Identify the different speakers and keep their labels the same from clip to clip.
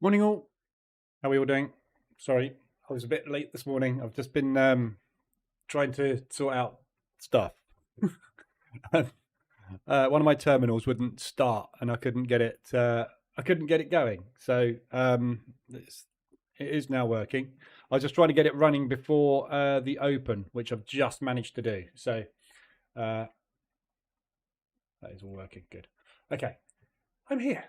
Speaker 1: Morning all. How are we all doing? Sorry, I was a bit late this morning. I've just been trying to sort out stuff. One of my terminals wouldn't start, and I couldn't get it. I couldn't get it going. So it is now working. I was just trying to get it running before the open, which I've just managed to do. So that is all working. Good. Okay, I'm here.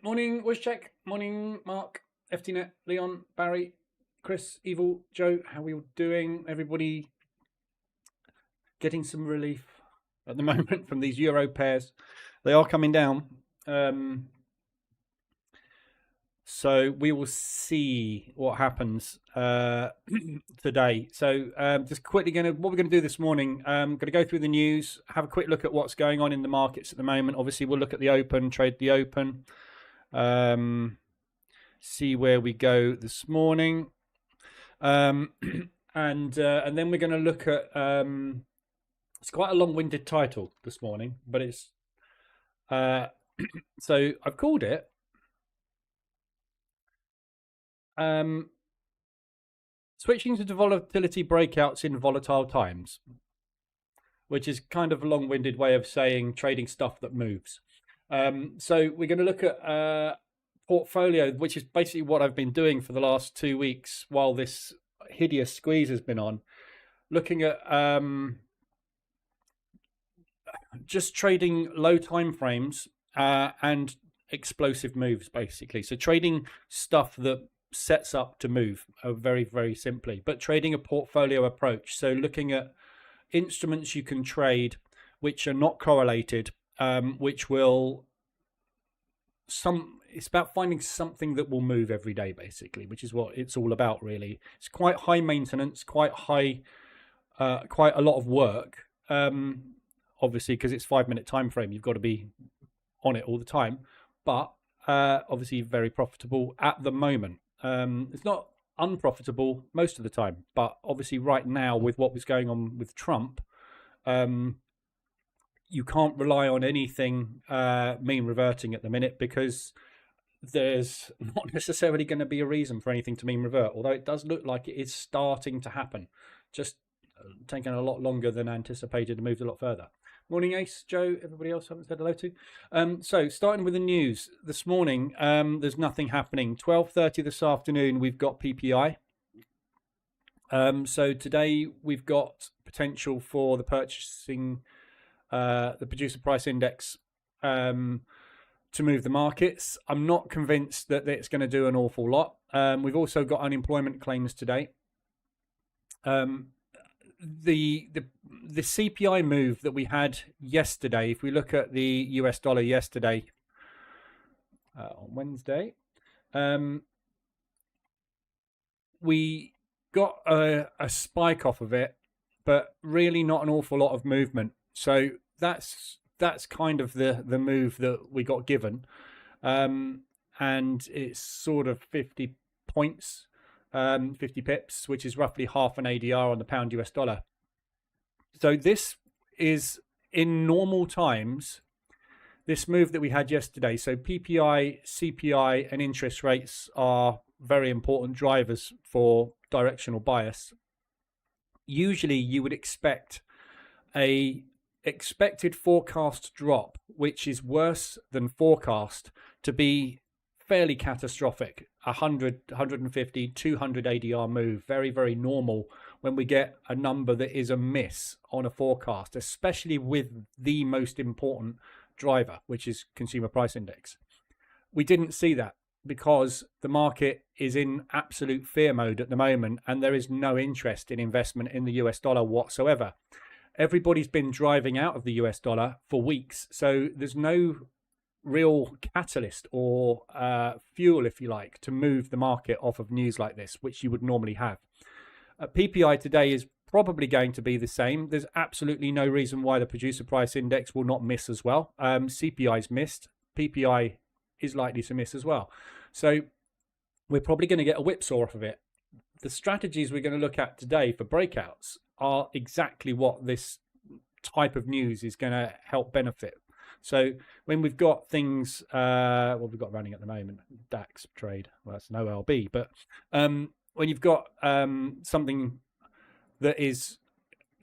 Speaker 1: Morning, Wishcheck. Morning, Mark. FTNet, Leon, Barry, Chris, Evil, Joe, how are we all doing? Everybody getting some relief at the moment from these euro pairs. They are coming down. So we will see what happens today. So just quickly what we're going to do this morning, going to go through the news, have a quick look at what's going on in the markets at the moment. Obviously, we'll look at the open, trade the open. See where we go this morning, and then we're going to look at. It's quite a long-winded title this morning, but it's so I've called it switching to volatility breakouts in volatile times, which is kind of a long-winded way of saying trading stuff that moves. So we're going to look at portfolio, which is basically what I've been doing for the last 2 weeks while this hideous squeeze has been on, looking at just trading low time frames and explosive moves, basically. So trading stuff that sets up to move very, very simply, but trading a portfolio approach. So looking at instruments you can trade which are not correlated, which will it's about finding something that will move every day, basically, which is what it's all about, really. It's quite high maintenance, quite a lot of work, obviously, because it's 5-minute time frame. You've got to be on it all the time, but obviously very profitable at the moment. It's not unprofitable most of the time, but obviously right now with what was going on with Trump, you can't rely on anything mean reverting at the minute, because there's not necessarily going to be a reason for anything to mean revert, although it does look like it is starting to happen. Just taking a lot longer than anticipated and moved a lot further. Morning, Ace, Joe, everybody else I haven't said hello to. So starting with the news this morning, there's nothing happening. 12:30 this afternoon, we've got PPI. So today we've got potential for the producer price index to move the markets. I'm not convinced that it's going to do an awful lot. We've also got unemployment claims today. The CPI move that we had yesterday, if we look at the US dollar yesterday on Wednesday, we got a spike off of it, but really not an awful lot of movement. So that's kind of the move that we got given, and it's sort of 50 points, 50 pips, which is roughly half an ADR on the pound US dollar. So this is, in normal times, this move that we had yesterday. So PPI, CPI, and interest rates are very important drivers for directional bias. Usually you would expect a expected forecast drop, which is worse than forecast, to be fairly catastrophic. 100, 150, 200 ADR move, very, very normal when we get a number that is a miss on a forecast, especially with the most important driver, which is consumer price index. We didn't see that because the market is in absolute fear mode at the moment, and there is no interest in investment in the US dollar whatsoever. Everybody's been driving out of the US dollar for weeks, so there's no real catalyst or fuel, if you like, to move the market off of news like this, which you would normally have. PPI today is probably going to be the same. There's absolutely no reason why the producer price index will not miss as well. CPI's missed. PPI is likely to miss as well. So we're probably going to get a whipsaw off of it. The strategies we're going to look at today for breakouts are exactly what this type of news is going to help benefit. So when we've got things, what we've got running at the moment, DAX trade, well, that's an OLB, but when you've got something that is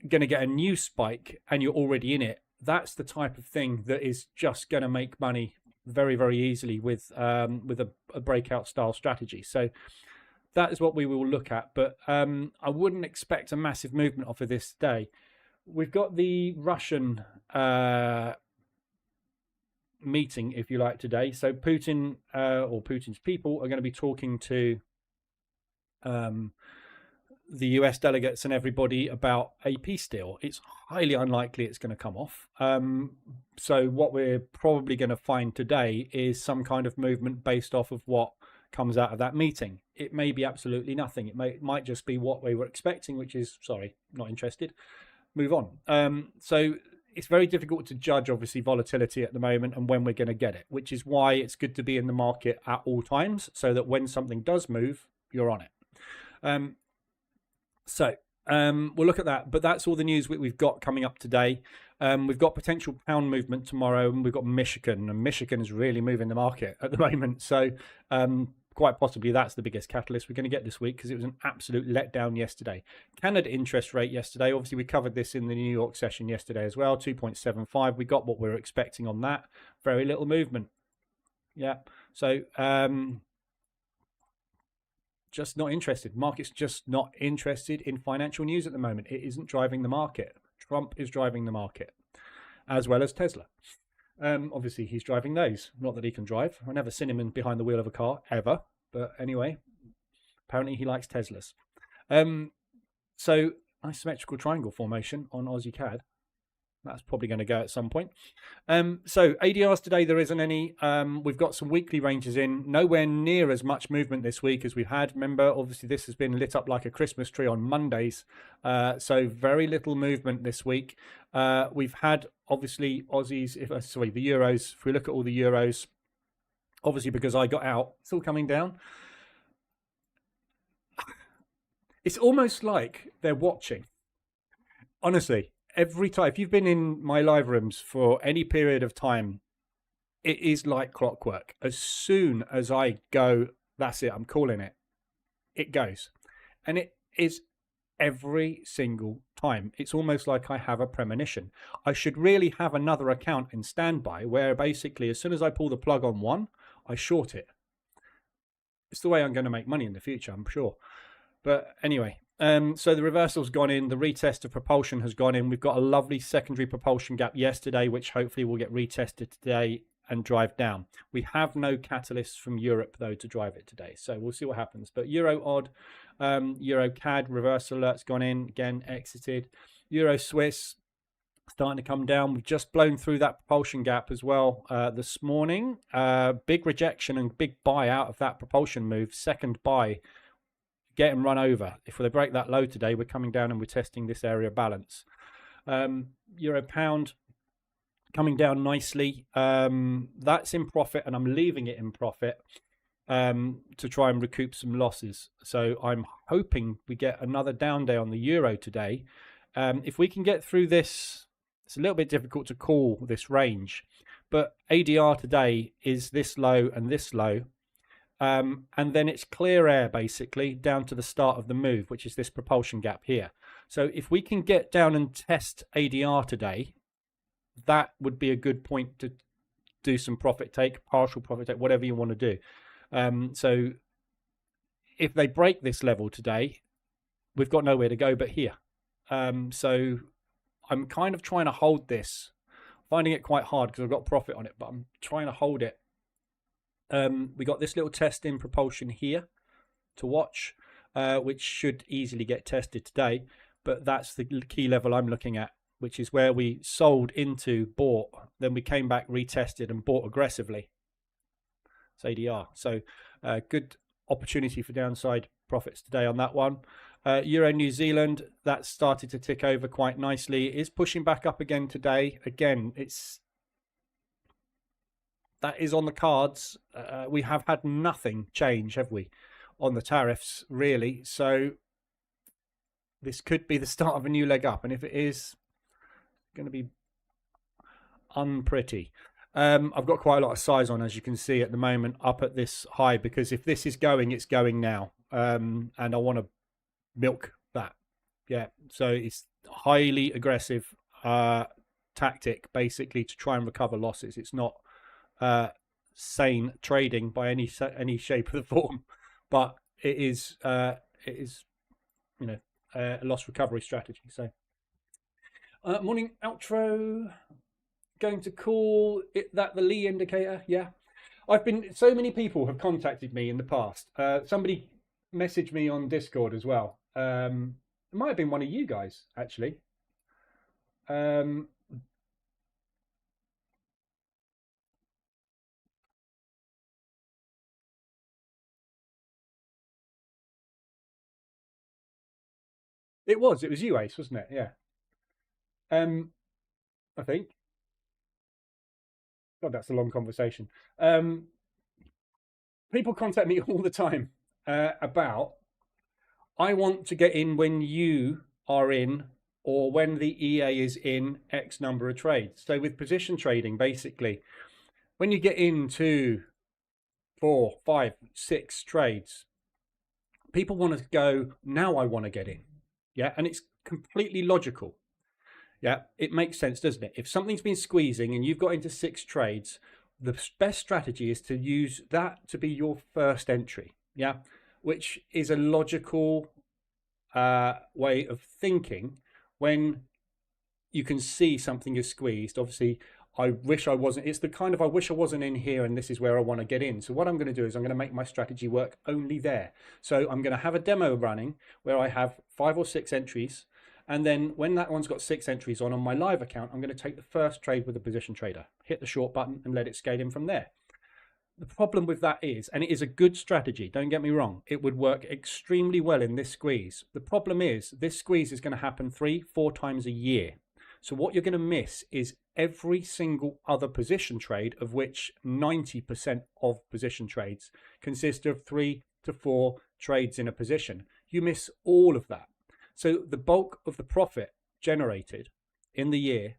Speaker 1: going to get a new spike and you're already in it, that's the type of thing that is just going to make money very, very easily with a breakout style strategy. So that is what we will look at, but I wouldn't expect a massive movement off of this day. We've got the Russian meeting, if you like, today. So Putin or Putin's people are going to be talking to the US delegates and everybody about a peace deal. It's highly unlikely it's going to come off. So what we're probably going to find today is some kind of movement based off of what comes out of that meeting. It may be absolutely nothing. It might just be what we were expecting, which is, sorry, not interested. Move on. So it's very difficult to judge, obviously, volatility at the moment and when we're going to get it, which is why it's good to be in the market at all times so that when something does move, you're on it. So we'll look at that, but that's all the news we've got coming up today. We've got potential pound movement tomorrow, and we've got Michigan, and Michigan is really moving the market at the moment. So quite possibly that's the biggest catalyst we're going to get this week, because it was an absolute letdown yesterday. Canada interest rate yesterday, obviously we covered this in the New York session yesterday as well, 2.75. We got what we were expecting on that. Very little movement. Yeah, so just not interested. Market's just not interested in financial news at the moment. It isn't driving the market. Trump is driving the market, as well as Tesla. Obviously, he's driving those. Not that he can drive. I've never seen him behind the wheel of a car, ever. But anyway, apparently he likes Teslas. So, isometrical triangle formation on Aussie CAD. That's probably going to go at some point. So ADRs today, there isn't any. We've got some weekly ranges in. Nowhere near as much movement this week as we've had. Remember, obviously, this has been lit up like a Christmas tree on Mondays. So very little movement this week. We've had, obviously, Aussies, the Euros. If we look at all the Euros, obviously, because I got out, it's all coming down. It's almost like they're watching. Honestly. Every time, if you've been in my live rooms for any period of time, it is like clockwork. As soon as I go, that's it, I'm calling it, it goes. And it is every single time. It's almost like I have a premonition. I should really have another account in standby where basically as soon as I pull the plug on one, I short it. It's the way I'm going to make money in the future, I'm sure. But anyway. So the reversal's gone in, the retest of propulsion has gone in. We've got a lovely secondary propulsion gap yesterday, which hopefully will get retested today and drive down. We have no catalysts from Europe, though, to drive it today. So we'll see what happens. But Euro odd, Euro CAD, reversal alert's gone in, again, exited. Euro Swiss, starting to come down. We've just blown through that propulsion gap as well this morning. Big rejection and big buy out of that propulsion move, second buy. Get them run over. If they break that low today, we're coming down and we're testing this area balance. Euro pound coming down nicely. That's in profit, and I'm leaving it in profit to try and recoup some losses. So I'm hoping we get another down day on the euro today. If we can get through this, it's a little bit difficult to call this range, but ADR today is this low and this low. And then it's clear air, basically, down to the start of the move, which is this propulsion gap here. So if we can get down and test ADR today, that would be a good point to do some profit take, partial profit take, whatever you want to do. So if they break this level today, we've got nowhere to go but here. So I'm kind of trying to hold this, finding it quite hard because I've got profit on it, but I'm trying to hold it. We got this little test in propulsion here to watch, which should easily get tested today. But that's the key level I'm looking at, which is where we sold into, bought, then we came back, retested and bought aggressively. It's ADR. So good opportunity for downside profits today on that one. Euro New Zealand, that started to tick over quite nicely. It is pushing back up again today. Again, that is on the cards. We have had nothing change, have we, on the tariffs, really? So this could be the start of a new leg up. And if it is, it's going to be unpretty. I've got quite a lot of size on, as you can see at the moment, up at this high, because if this is going, it's going now. And I want to milk that. Yeah. So it's highly aggressive tactic, basically, to try and recover losses. It's not sane trading by any shape or the form, but it is you know, a loss recovery strategy. So morning outro. Going to call it that the Lee indicator. Yeah, I've been, so many people have contacted me in the past. Somebody messaged me on Discord as well. It might have been one of you guys, actually. It was you, Ace, wasn't it? Yeah. I think. God, that's a long conversation. People contact me all the time about, I want to get in when you are in, or when the EA is in X number of trades. So with position trading, basically, when you get into 4, 5, 6 trades, people want to go, now I want to get in. Yeah. And it's completely logical. Yeah. It makes sense, doesn't it? If something's been squeezing and you've got into 6 trades, the best strategy is to use that to be your first entry. Yeah. Which is a logical way of thinking when you can see something is squeezed. Obviously, I wish I wasn't. It's the kind of, I wish I wasn't in here and this is where I want to get in. So what I'm going to do is I'm going to make my strategy work only there. So I'm going to have a demo running where I have 5 or 6 entries. And then when that one's got 6 entries on my live account, I'm going to take the first trade with a position trader, hit the short button and let it scale in from there. The problem with that is, and it is a good strategy, don't get me wrong, it would work extremely well in this squeeze. The problem is this squeeze is going to happen 3-4 times a year. So what you're going to miss is every single other position trade, of which 90% of position trades consist of 3 to 4 trades in a position. You miss all of that. So the bulk of the profit generated in the year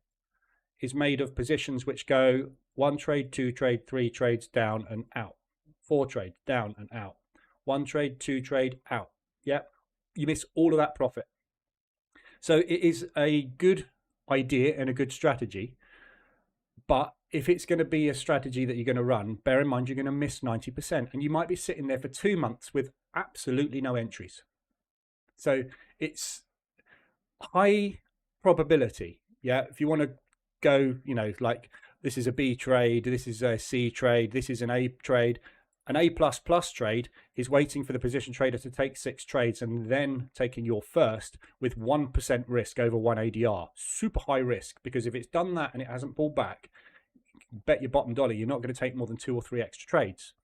Speaker 1: is made of positions which go 1 trade, 2 trade, 3 trades down and out, 4 trades down and out, 1 trade, 2 trade out. Yeah, you miss all of that profit. So it is a good idea and a good strategy, but if it's going to be a strategy that you're going to run, bear in mind you're going to miss 90%, and you might be sitting there for 2 months with absolutely no entries. So it's high probability. Yeah, if you want to go, you know, like, this is a B trade, this is a C trade, this is an A trade. An A++ trade is waiting for the position trader to take 6 trades and then taking your first with 1% risk over 1 ADR. Super high risk, because if it's done that and it hasn't pulled back, bet your bottom dollar you're not going to take more than 2 or 3 extra trades.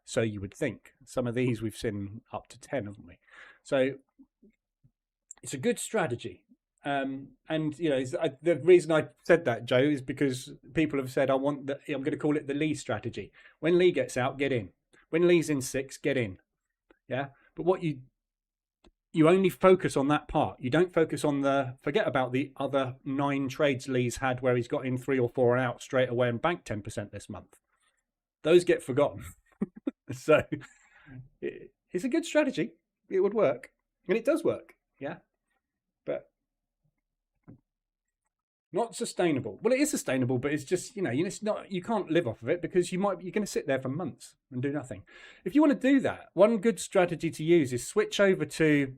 Speaker 1: So you would think. Some of these we've seen up to 10, haven't we? So it's a good strategy. And you know, the reason I said that, Joe, is because people have said, I'm going to call it the Lee strategy. When Lee gets out, get in. When Lee's in 6, get in. Yeah. But what you only focus on that part. You don't focus on forget about the other 9 trades Lee's had where he's got in 3 or 4 and out straight away and banked 10% this month. Those get forgotten. So it's a good strategy. It would work. And it does work. Yeah. But not sustainable. Well, it is sustainable, but it's just, you know, it's not, you can't live off of it, because you're going to sit there for months and do nothing. If you want to do that, one good strategy to use is switch over to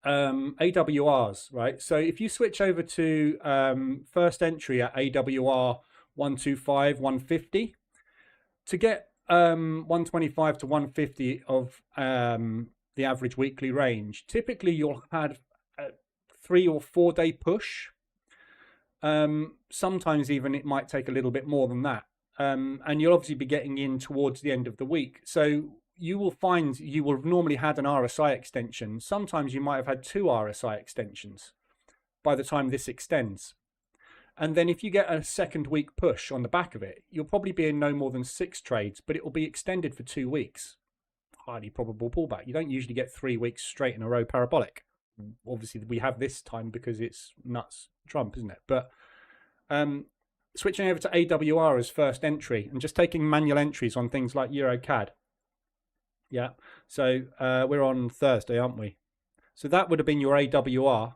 Speaker 1: AWRs, right? So if you switch over to first entry at AWR 125, 150, to get 125 to 150 of the average weekly range, typically you'll have a 3 or 4 day push. Sometimes even it might take a little bit more than that. And you'll obviously be getting in towards the end of the week. So you will find you will have normally had an RSI extension. Sometimes you might have had 2 RSI extensions by the time this extends. And then if you get a second week push on the back of it, you'll probably be in no more than 6 trades, but it will be extended for 2 weeks. Highly probable pullback. You don't usually get 3 weeks straight in a row parabolic. Obviously we have this time because it's nuts Trump, isn't it? But switching over to AWR as first entry and just taking manual entries on things like EuroCAD. Yeah, so we're on Thursday, aren't we? So that would have been your AWR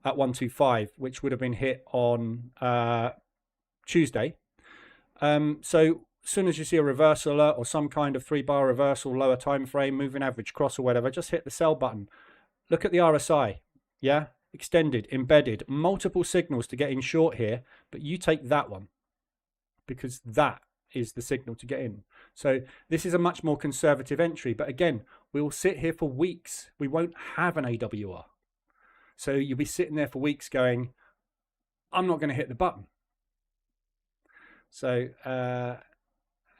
Speaker 1: at 125, which would have been hit on Tuesday. So as soon as you see a reversal alert or some kind of 3-bar reversal, lower time frame, moving average cross or whatever, just hit the sell button. Look at the RSI. Yeah, extended, embedded, multiple signals to get in short here, but you take that one because that is the signal to get in. So this is a much more conservative entry, but again, we will sit here for weeks. We won't have an AWR. So you'll be sitting there for weeks going, I'm not going to hit the button. So,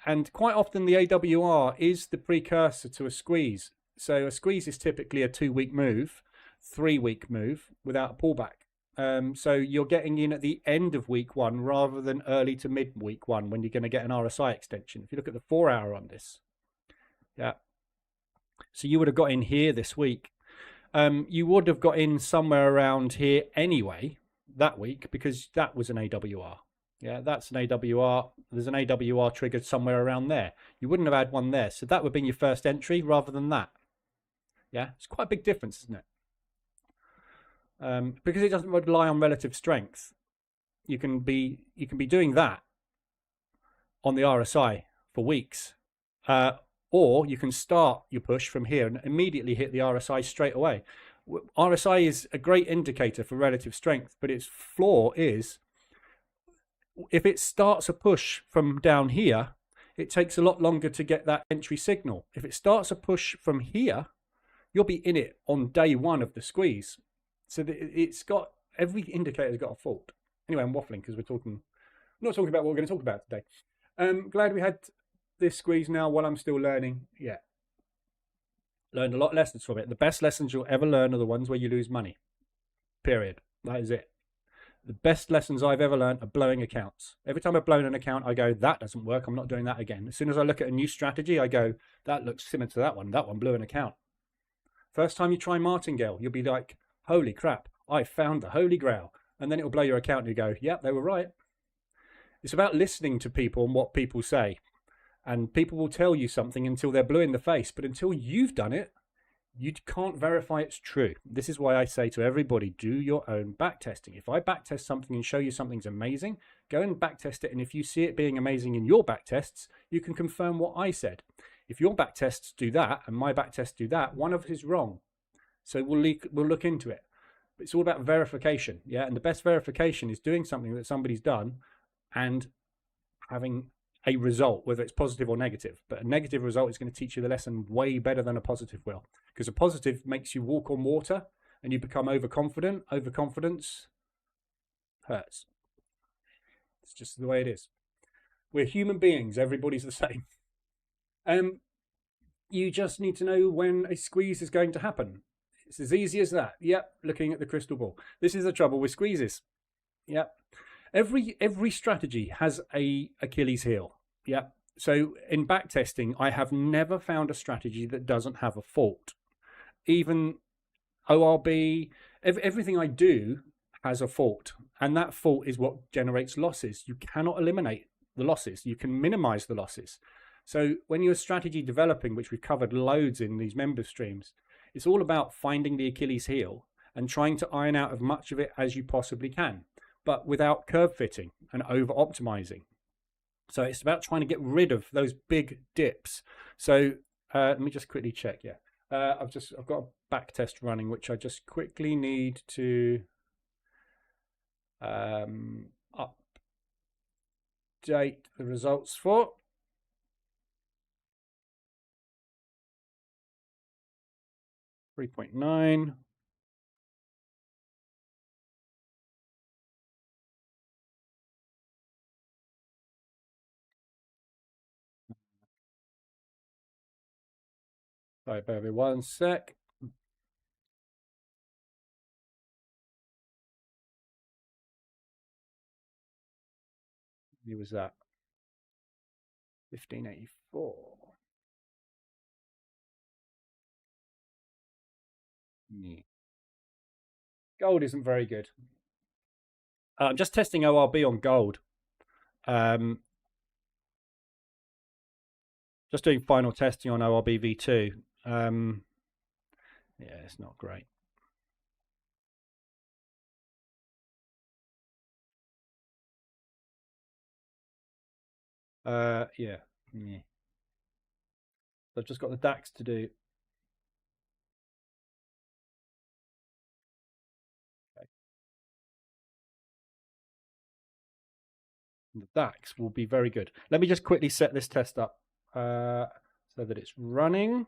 Speaker 1: and quite often the AWR is the precursor to a squeeze. So a squeeze is typically a 2-week move, 3-week move without a pullback. So you're getting in at the end of week 1 rather than early to mid week 1 when you're going to get an RSI extension. If you look at the 4-hour on this, yeah. So you would have got in here this week. You would have got in somewhere around here anyway that week because that was an AWR. Yeah, that's an AWR. There's an AWR triggered somewhere around there. You wouldn't have had one there. So that would have been your first entry rather than that. Yeah, it's quite a big difference, isn't it? Because it doesn't rely on relative strength. You can be doing that on the RSI for weeks. Or you can start your push from here and immediately hit the RSI straight away. RSI is a great indicator for relative strength, but its flaw is if it starts a push from down here, it takes a lot longer to get that entry signal. If it starts a push from here, you'll be in it on day 1 of the squeeze. So it's got, every indicator's got a fault. Anyway, I'm waffling because I'm not talking about what we're going to talk about today. Glad we had this squeeze now while I'm still learning. Yeah. Learned a lot of lessons from it. The best lessons you'll ever learn are the ones where you lose money. Period. That is it. The best lessons I've ever learned are blowing accounts. Every time I've blown an account, I go, that doesn't work. I'm not doing that again. As soon as I look at a new strategy, I go, that looks similar to that one. That one blew an account. First time you try martingale, you'll be like, holy crap, I found the holy grail. And then it'll blow your account and you go, yep, they were right. It's about listening to people and what people say. And people will tell you something until they're blue in the face. But until you've done it, you can't verify it's true. This is why I say to everybody, do your own backtesting. If I backtest something and show you something's amazing, go and backtest it. And if you see it being amazing in your backtests, you can confirm what I said. If your backtests do that and my backtests do that, one of us is wrong. So we'll look into it. It's all about verification, yeah? And the best verification is doing something that somebody's done and having a result, whether it's positive or negative. But a negative result is going to teach you the lesson way better than a positive will. Because a positive makes you walk on water and you become overconfident. Overconfidence hurts. It's just the way it is. We're human beings. Everybody's the same. You just need to know when a squeeze is going to happen. It's as easy as that. Yep, looking at the crystal ball. This is the trouble with squeezes. Yep. Every strategy has a Achilles heel. Yep. So in backtesting, I have never found a strategy that doesn't have a fault. Even ORB, everything I do has a fault. And that fault is what generates losses. You cannot eliminate the losses. You can minimize the losses. So when you're strategy developing, which we've covered loads in these member streams, it's all about finding the Achilles heel and trying to iron out as much of it as you possibly can, but without curve fitting and over optimizing. So it's about trying to get rid of those big dips. So let me just quickly check. Yeah, I've got a back test running, which I just quickly need to update the results for. $3.9. Sorry, bear with me 1 sec. Who was that? 1584. Yeah. Gold isn't very good. I'm just testing ORB on gold. Just doing final testing on ORB V2. Yeah, it's not great. Yeah. I've just got the DAX to do. Okay. The DAX will be very good. Let me just quickly set this test up so that it's running.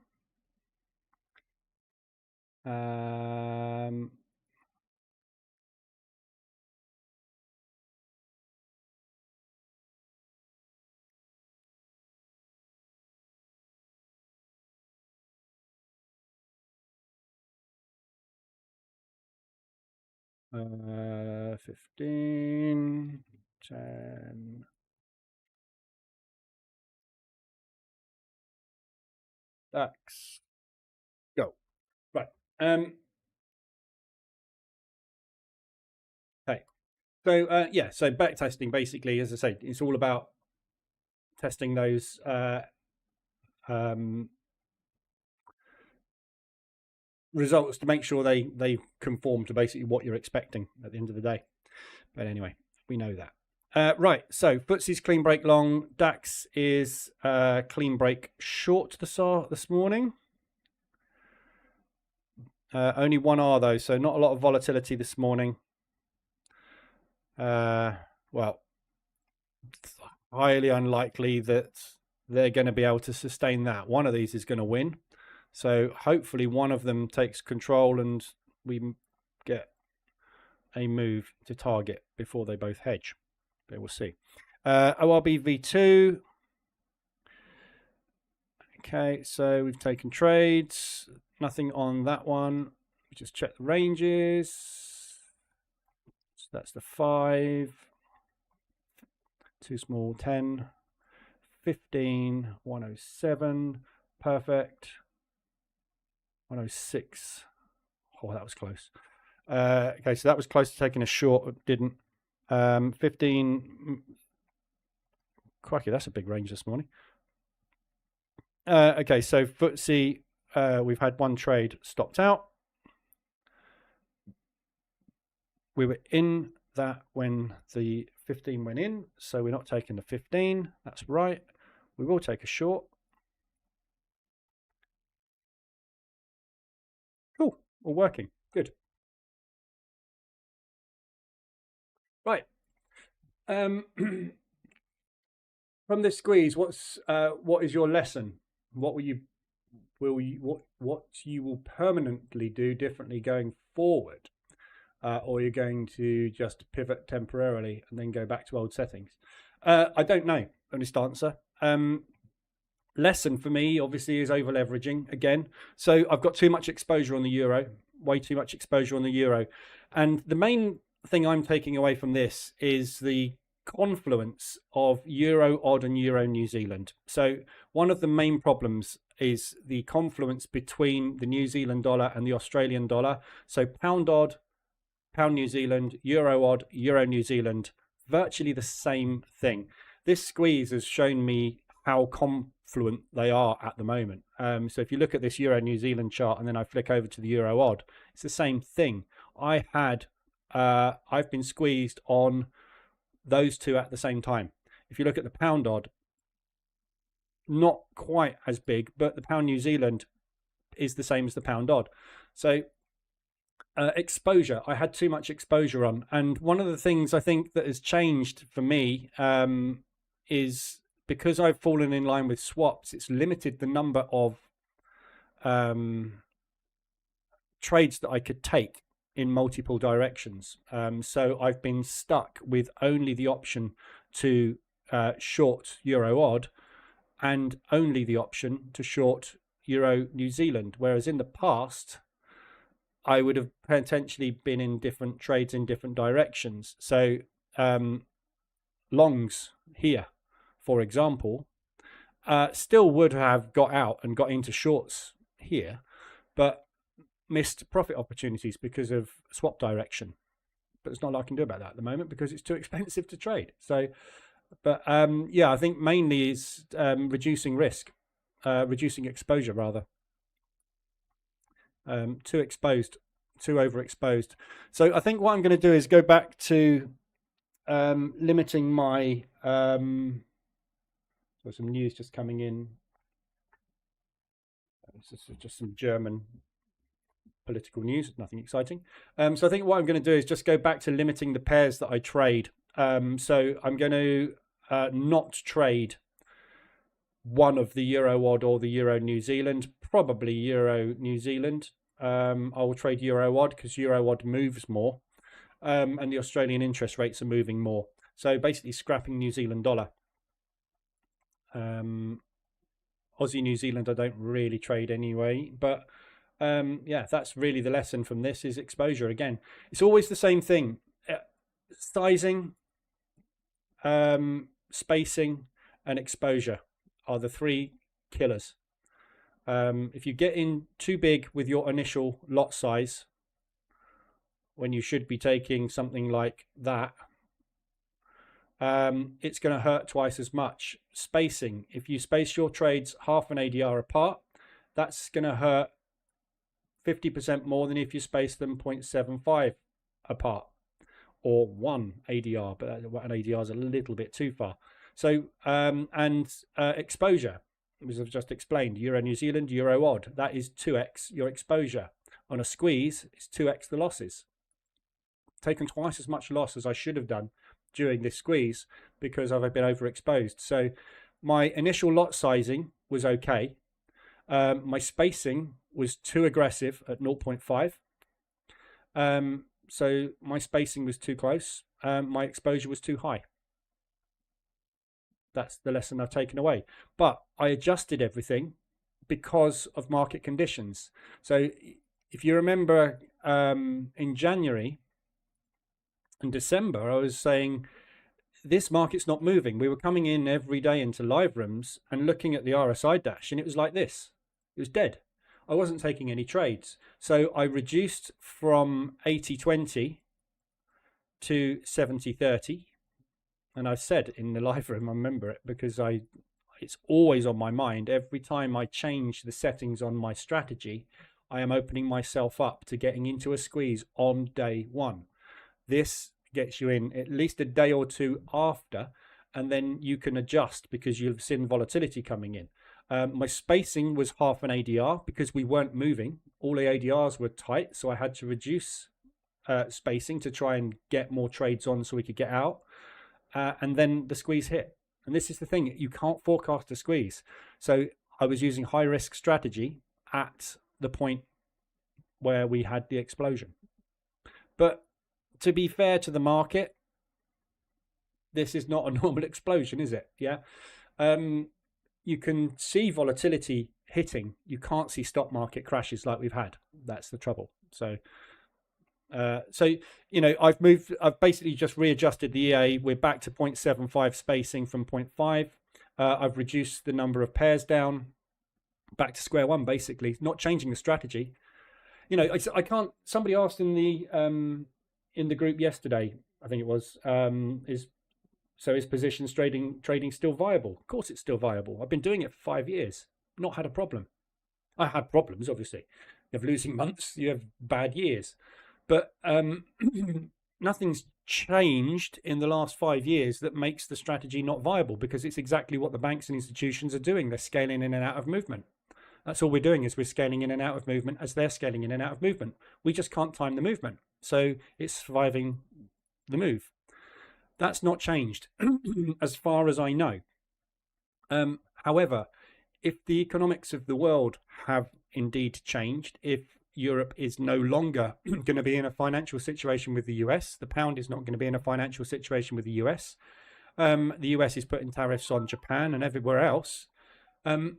Speaker 1: Uh, 15, 10. DAX. Go. Right. Okay. So yeah, so back testing basically, as I say, it's all about testing those results to make sure they conform to basically what you're expecting at the end of the day. But anyway, we know that. Right, so FTSE's clean break long. DAX is clean break short this morning. Only 1R though, so not a lot of volatility this morning. Well, highly unlikely that they're going to be able to sustain that. One of these is going to win. So hopefully one of them takes control and we get a move to target before they both hedge. But we'll see. ORB V2. Okay, so we've taken trades. Nothing on that one. We just check the ranges. So that's the 5. Too small, 10. 15. 107. Perfect. 106. Oh, that was close. Okay, so that was close to taking a short, but didn't. 15. Crikey, that's a big range this morning. Okay, so FTSE, we've had one trade stopped out. We were in that when the 15 went in, so we're not taking the 15. That's right. We will take a short. Cool, all working. Good. Right. From this squeeze, what is your lesson? What you will permanently do differently going forward, or you're going to just pivot temporarily and then go back to old settings? I don't know. Honest answer. Lesson for me, obviously, is over leveraging again. So I've got too much exposure on the euro, way too much exposure on the euro, and the main thing I'm taking away from this is the confluence of euro odd and euro New Zealand. So one of the main problems is the confluence between the New Zealand dollar and the Australian dollar. So pound odd, pound New Zealand, euro odd, euro New Zealand, virtually the same thing. This squeeze has shown me how confluent they are at the moment. So if you look at this euro New Zealand chart and then I flick over to the euro odd, it's the same thing. I've been squeezed on those two at the same time. If you look at the pound odd, not quite as big, but the pound New Zealand is the same as the pound odd. So exposure, I had too much exposure on. And one of the things I think that has changed for me is because I've fallen in line with swaps, it's limited the number of trades that I could take in multiple directions. So I've been stuck with only the option to short euro odd and only the option to short euro New Zealand. Whereas in the past, I would have potentially been in different trades in different directions. So longs here, for example, still would have got out and got into shorts here, but missed profit opportunities because of swap direction. But there's not a lot I can do about that at the moment because it's too expensive to trade. So But yeah, I think mainly is reducing risk, reducing exposure rather. Too exposed, too overexposed. So I think what I'm going to do is go back to limiting my. So some news just coming in. This is just some German political news, nothing exciting. So I think what I'm going to do is just go back to limiting the pairs that I trade. So I'm going to not trade one of the Euro odd or the Euro New Zealand, probably Euro New Zealand. I will trade Euro odd because Euro odd moves more, and the Australian interest rates are moving more. So basically scrapping New Zealand dollar. Aussie New Zealand I don't really trade anyway, but yeah, that's really the lesson from this is exposure. Again, it's always the same thing. Sizing, spacing and exposure are the three killers. If you get in too big with your initial lot size when you should be taking something like that, it's going to hurt twice as much. Spacing, if you space your trades half an ADR apart, that's going to hurt 50% more than if you space them 0.75 apart or 1 ADR, but an ADR is a little bit too far. So exposure, as I've just explained, Euro New Zealand, Euro odd, that is 2x your exposure. On a squeeze, it's 2x the losses. Taken twice as much loss as I should have done during this squeeze because I've been overexposed. So my initial lot sizing was okay. My spacing was too aggressive at 0.5. So my spacing was too close. My exposure was too high. That's the lesson I've taken away. But I adjusted everything because of market conditions. So if you remember in January and December, I was saying this market's not moving. We were coming in every day into live rooms and looking at the RSI dash, and it was like this. It was dead. I wasn't taking any trades. So I reduced from 80-20 to 70-30. And I've said in the live room, I remember it because it's always on my mind. Every time I change the settings on my strategy, I am opening myself up to getting into a squeeze on day one. This gets you in at least a day or two after, and then you can adjust because you've seen volatility coming in. My spacing was half an ADR because we weren't moving. All the ADRs were tight, so I had to reduce spacing to try and get more trades on so we could get out. And then the squeeze hit. And this is the thing, you can't forecast a squeeze. So I was using high risk strategy at the point where we had the explosion. But to be fair to the market, this is not a normal explosion, is it? Yeah. You can see volatility hitting. You can't see stock market crashes like we've had. That's the trouble. So you know, I've basically just readjusted the EA. We're back to 0.75 spacing from 0.5. I've reduced the number of pairs down, back to square one, basically, not changing the strategy. You know, I can't, somebody asked in the group yesterday, I think it was, is positions trading still viable? Of course it's still viable. I've been doing it for 5 years, not had a problem. I had problems, obviously. You have losing months, you have bad years. But nothing's changed in the last 5 years that makes the strategy not viable, because it's exactly what the banks and institutions are doing. They're scaling in and out of movement. That's all we're doing, is we're scaling in and out of movement as they're scaling in and out of movement. We just can't time the movement. So it's surviving the move. That's not changed as far as I know. However, if the economics of the world have indeed changed, if Europe is no longer going to be in a financial situation with the US, the pound is not going to be in a financial situation with the US, the US is putting tariffs on Japan and everywhere else, and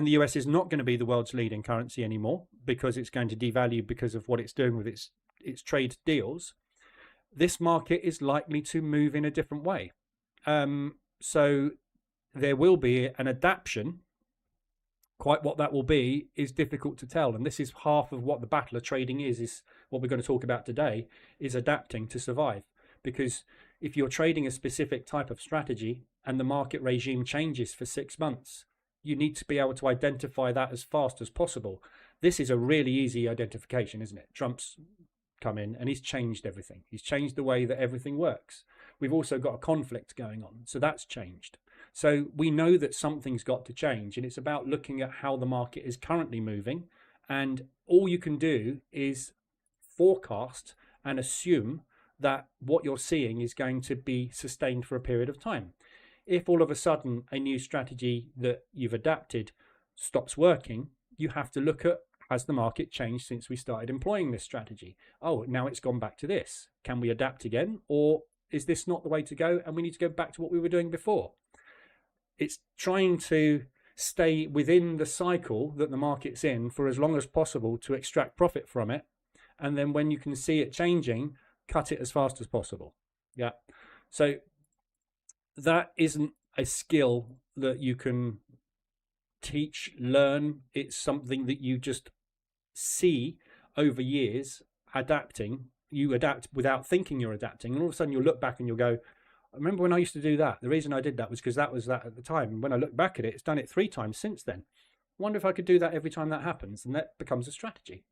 Speaker 1: the US is not going to be the world's leading currency anymore because it's going to devalue because of what it's doing with its trade deals. This market is likely to move in a different way. So there will be an adaptation. Quite what that will be is difficult to tell. And this is half of what the battle of trading is what we're going to talk about today, is adapting to survive. Because if you're trading a specific type of strategy and the market regime changes for 6 months, you need to be able to identify that as fast as possible. This is a really easy identification, isn't it? Trump's come in and he's changed everything. He's changed the way that everything works. We've also got a conflict going on, so that's changed. So we know that something's got to change, and it's about looking at how the market is currently moving, and all you can do is forecast and assume that what you're seeing is going to be sustained for a period of time. If all of a sudden a new strategy that you've adapted stops working, you have to look at, has the market changed since we started employing this strategy? Oh, now it's gone back to this. Can we adapt again? Or is this not the way to go and we need to go back to what we were doing before? It's trying to stay within the cycle that the market's in for as long as possible to extract profit from it. And then when you can see it changing, cut it as fast as possible. Yeah. So that isn't a skill that you can teach, learn. It's something that you just see over years adapting. You adapt without thinking you're adapting, and all of a sudden you'll look back and you'll go, I remember when I used to do that. The reason I did that was because that was that at the time. And when I look back at it, it's done it 3 times since then. Wonder if I could do that every time that happens, and that becomes a strategy.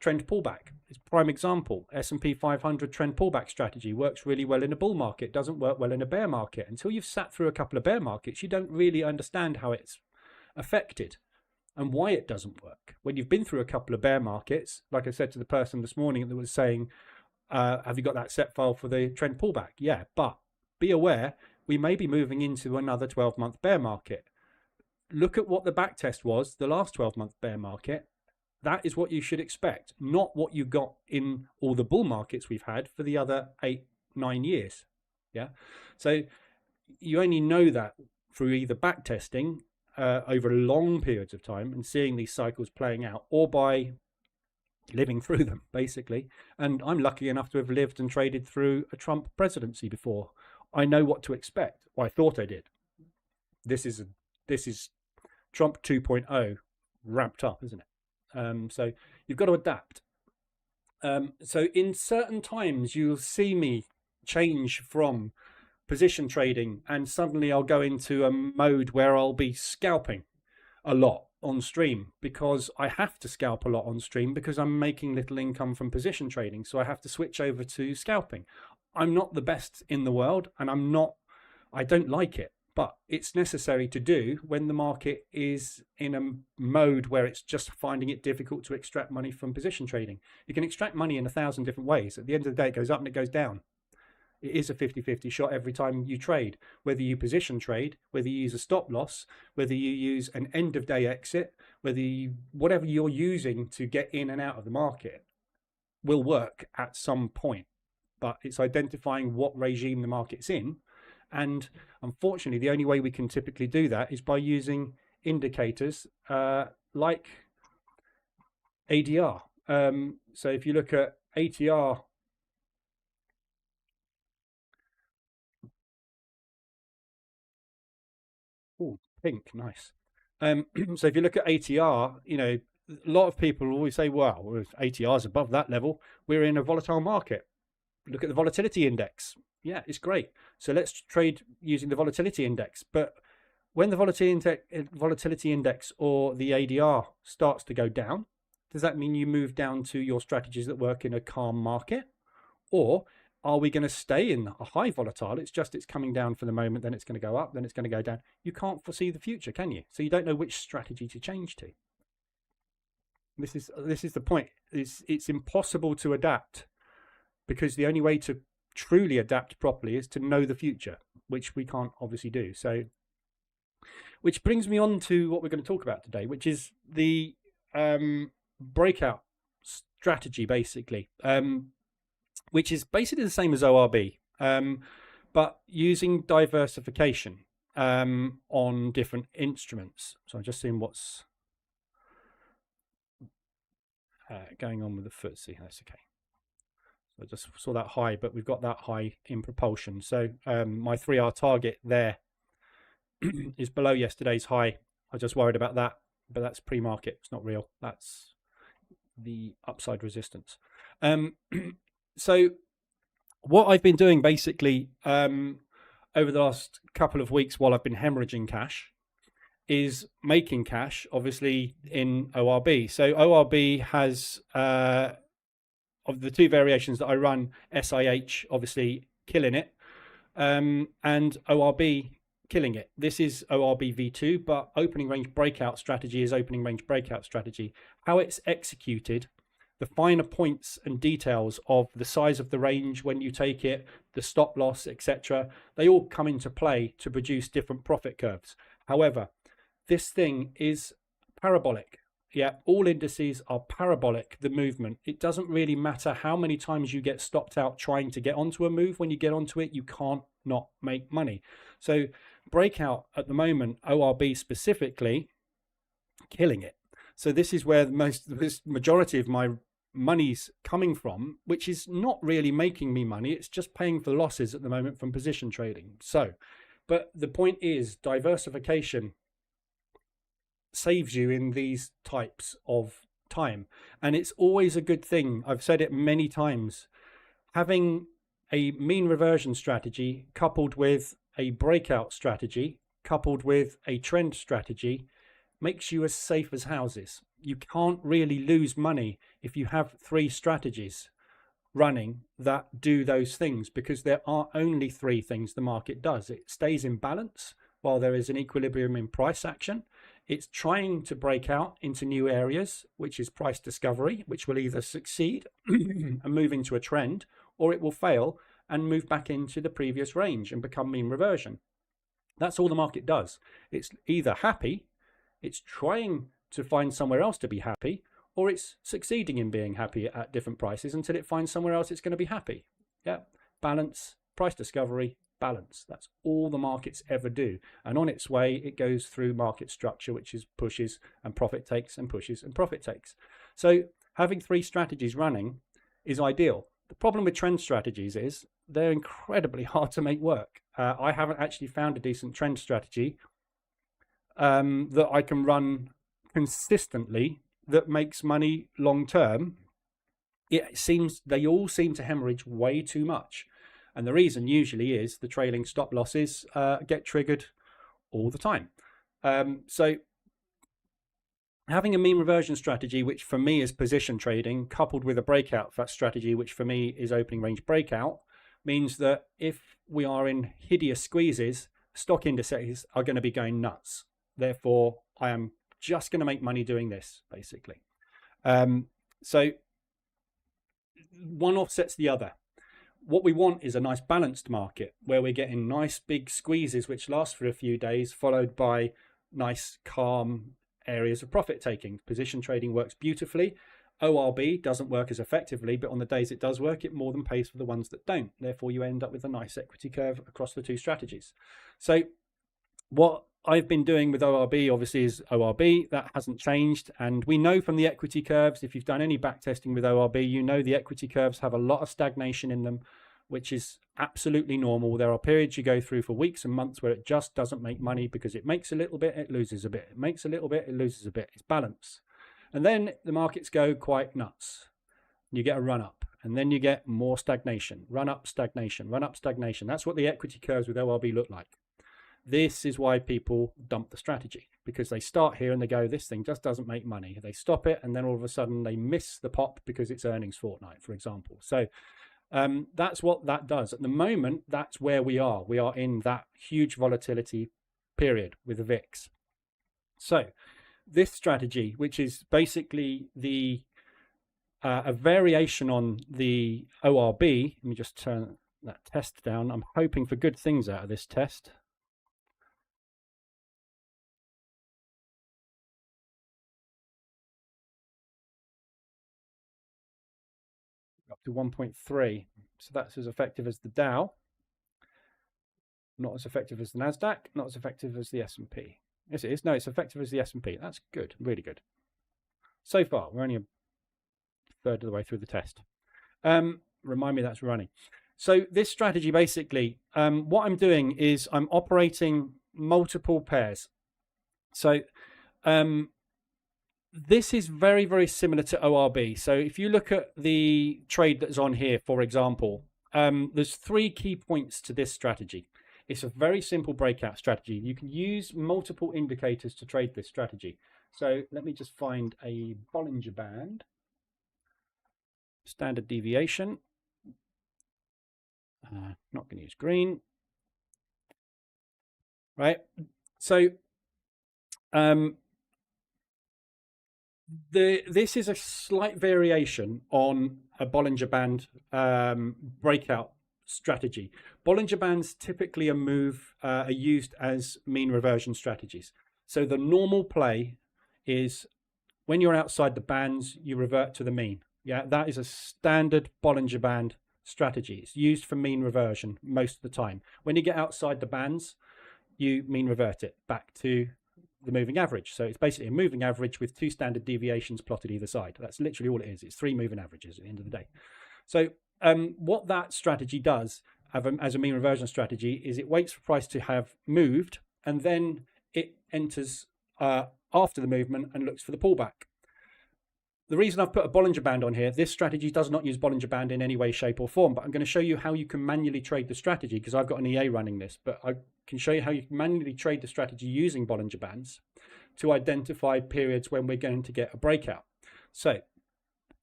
Speaker 1: Trend pullback is a prime example. S&P 500 trend pullback strategy works really well in a bull market, doesn't work well in a bear market. Until you've sat through a couple of bear markets, you don't really understand how it's affected and why it doesn't work. When you've been through a couple of bear markets, like I said to the person this morning that was saying, have you got that set file for the trend pullback? Yeah, but be aware, we may be moving into another 12-month bear market. Look at what the back test was, the last 12-month bear market. That is what you should expect, not what you got in all the bull markets we've had for the other 8-9 years. Yeah. So you only know that through either back testing over long periods of time and seeing these cycles playing out, or by living through them, basically. And I'm lucky enough to have lived and traded through a Trump presidency before. I know what to expect. Well, I thought I did. This is Trump 2.0 ramped up, isn't it? So you've got to adapt. So in certain times, you'll see me change from position trading, and suddenly I'll go into a mode where I'll be scalping a lot on stream, because I have to scalp a lot on stream because I'm making little income from position trading. So I have to switch over to scalping. I'm not the best in the world, and I don't like it. But it's necessary to do when the market is in a mode where it's just finding it difficult to extract money from position trading. You can extract money in 1,000 different ways. At the end of the day, it goes up and it goes down. It is a 50-50 shot every time you trade, whether you position trade, whether you use a stop loss, whether you use an end of day exit, whatever you're using to get in and out of the market will work at some point. But it's identifying what regime the market's in. And unfortunately, the only way we can typically do that is by using indicators like ADR. So if you look at ATR, oh, pink, nice. So if you look at ATR, a lot of people always say, well, if ATR is above that level, we're in a volatile market. Look at the volatility index. Yeah, it's great. So let's trade using the volatility index. But when the volatility index or the ADR starts to go down, does that mean you move down to your strategies that work in a calm market? Or are we going to stay in a high volatile? It's coming down for the moment, then it's going to go up, then it's going to go down. You can't foresee the future, can you? So you don't know which strategy to change to. This is the point. It's impossible to adapt, because the only way to truly adapt properly is to know the future, which we can't obviously do. So, which brings me on to what we're going to talk about today, which is the breakout strategy, basically, which is basically the same as ORB, but using diversification on different instruments. So I'm just seeing what's going on with the FTSE. That's okay. I just saw that high, but we've got that high in propulsion. So my 3R target there is below yesterday's high. I just worried about that, but that's pre-market. It's not real. That's the upside resistance. So what I've been doing basically over the last couple of weeks while I've been hemorrhaging cash is making cash, obviously, in ORB. So ORB has, of the two variations that I run, SIH obviously killing it, and ORB killing it. This is ORB V2, but opening range breakout strategy is opening range breakout strategy. How it's executed, the finer points and details of the size of the range when you take it, the stop loss, etc., they all come into play to produce different profit curves. However, this thing is parabolic. Yeah, all indices are parabolic, the movement. It doesn't really matter how many times you get stopped out trying to get onto a move. When you get onto it, you can't not make money. So breakout at the moment, ORB specifically, killing it. So this is where the majority of my money's coming from, which is not really making me money. It's just paying for losses at the moment from position trading. So, but the point is diversification saves you in these types of time. And it's always a good thing. I've said it many times. Having a mean reversion strategy coupled with a breakout strategy, coupled with a trend strategy, makes you as safe as houses. You can't really lose money if you have 3 strategies running that do those things, because there are only 3 things the market does. It stays in balance while there is an equilibrium in price action. It's trying to break out into new areas, which is price discovery, which will either succeed and move into a trend, or it will fail and move back into the previous range and become mean reversion. That's all the market does. It's either happy, it's trying to find somewhere else to be happy, or it's succeeding in being happy at different prices until it finds somewhere else it's going to be happy. Yeah, balance, price discovery, balance. That's all the markets ever do. And on its way, it goes through market structure, which is pushes and profit takes and pushes and profit takes. So having 3 strategies running is ideal. The problem with trend strategies is they're incredibly hard to make work. I haven't actually found a decent trend strategy that I can run consistently that makes money long term. It seems they all seem to hemorrhage way too much. And the reason usually is the trailing stop losses get triggered all the time. So having a mean reversion strategy, which for me is position trading, coupled with a breakout strategy, which for me is opening range breakout, means that if we are in hideous squeezes, stock indices are going to be going nuts. Therefore, I am just going to make money doing this, basically. So one offsets the other. What we want is a nice balanced market where we're getting nice big squeezes which last for a few days, followed by nice calm areas of profit taking. Position trading works beautifully. ORB doesn't work as effectively, but on the days it does work, it more than pays for the ones that don't. Therefore, you end up with a nice equity curve across the 2 strategies. So what I've been doing with ORB obviously is ORB. That hasn't changed. And we know from the equity curves, if you've done any back testing with ORB, you know the equity curves have a lot of stagnation in them, which is absolutely normal. There are periods you go through for weeks and months where it just doesn't make money because it makes a little bit, it loses a bit. It makes a little bit, it loses a bit. It's balance. And then the markets go quite nuts. You get a run up, and then you get more stagnation. Run up, stagnation, run up, stagnation. That's what the equity curves with ORB look like. This is why people dump the strategy, because they start here and they go, this thing just doesn't make money. They stop it, and then all of a sudden they miss the pop because it's earnings fortnight, for example. So that's what that does. At the moment, that's where we are. We are in that huge volatility period with the VIX. So this strategy, which is basically a variation on the ORB, let me just turn that test down. I'm hoping for good things out of this test. Up to 1.3. So that's as effective as the Dow. Not as effective as the NASDAQ. Not as effective as the S&P. Yes, it is. No, it's effective as the S&P. That's good. Really good. So far, we're only a third of the way through the test. Remind me that's running. So this strategy, basically, what I'm doing is I'm operating multiple pairs. So this is very, very similar to ORB. So if you look at the trade that's on here, for example, there's 3 key points to this strategy. It's a very simple breakout strategy. You can use multiple indicators to trade this strategy. So let me just find a Bollinger Band. Standard deviation. Not going to use green. Right. So this is a slight variation on a Bollinger Band breakout strategy. Bollinger Bands typically are used as mean reversion strategies. So the normal play is when you're outside the bands, you revert to the mean. Yeah, that is a standard Bollinger Band strategy. It's used for mean reversion most of the time. When you get outside the bands, you mean revert it back to the moving average. So it's basically a moving average with 2 standard deviations plotted either side. That's literally all it is. It's 3 moving averages at the end of the day. So what that strategy does as a mean reversion strategy is it waits for price to have moved, and then it enters after the movement and looks for the pullback. The reason I've put a Bollinger Band on here, this strategy does not use Bollinger Band in any way, shape or form, but I'm going to show you how you can manually trade the strategy because I've got an EA running this, but I can show you how you can manually trade the strategy using Bollinger Bands to identify periods when we're going to get a breakout. So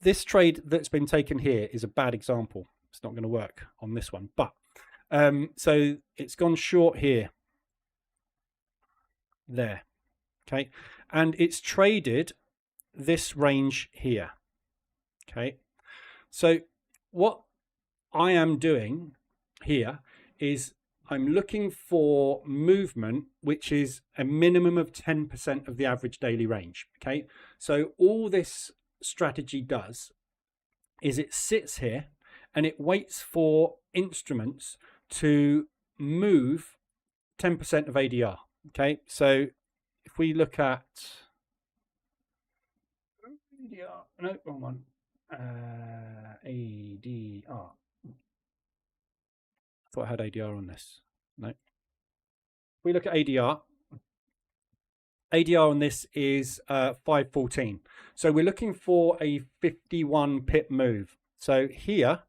Speaker 1: this trade that's been taken here is a bad example. It's not going to work on this one, but so it's gone short here, there, okay, and it's traded this range here. Okay, so what I am doing here is I'm looking for movement which is a minimum of 10% of the average daily range. Okay, so all this strategy does is it sits here and it waits for instruments to move 10% of ADR. Okay, so if we look at ADR, no, wrong one. ADR. I thought I had ADR on this. No. If we look at ADR, ADR on this is 514. So we're looking for a 51 pip move. So here,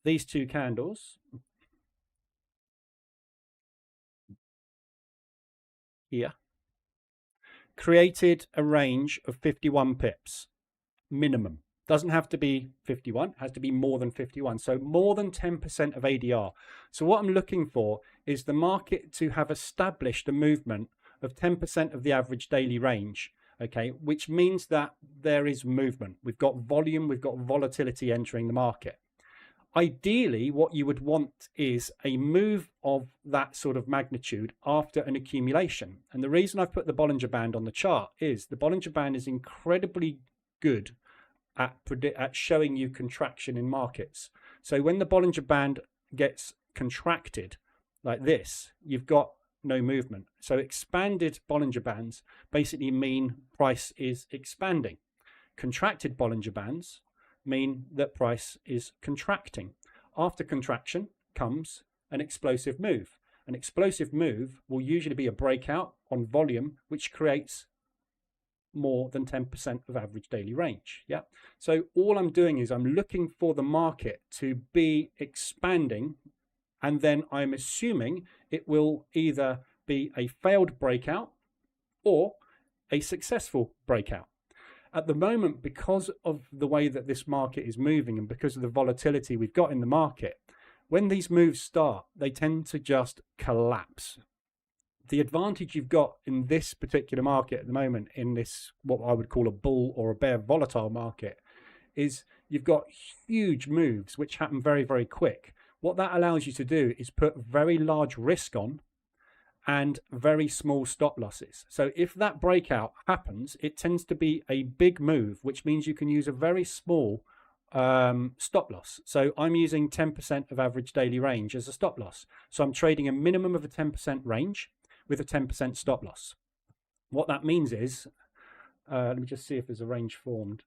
Speaker 1: these 2 candles here created a range of 51 pips minimum. Doesn't have to be 51, has to be more than 51. So more than 10% of ADR. So what I'm looking for is the market to have established a movement of 10% of the average daily range, okay, which means that there is movement. We've got volume, we've got volatility entering the market. Ideally, what you would want is a move of that sort of magnitude after an accumulation. And the reason I've put the Bollinger Band on the chart is the Bollinger Band is incredibly good at showing you contraction in markets. So when the Bollinger Band gets contracted like this, you've got no movement. So expanded Bollinger Bands basically mean price is expanding. Contracted Bollinger Bands mean that price is contracting. After contraction comes an explosive move. An explosive move will usually be a breakout on volume, which creates more than 10% of average daily range. Yeah. So all I'm doing is I'm looking for the market to be expanding, and then I'm assuming it will either be a failed breakout or a successful breakout. At the moment, because of the way that this market is moving and because of the volatility we've got in the market, when these moves start, they tend to just collapse. The advantage you've got in this particular market at the moment, in this what I would call a bull or a bear volatile market, is you've got huge moves which happen very, very quick. What that allows you to do is put very large risk on and very small stop losses. So if that breakout happens, it tends to be a big move, which means you can use a very small stop loss. So I'm using 10% of average daily range as a stop loss. So I'm trading a minimum of a 10% range with a 10% stop loss. What that means is, let me just see if there's a range formed.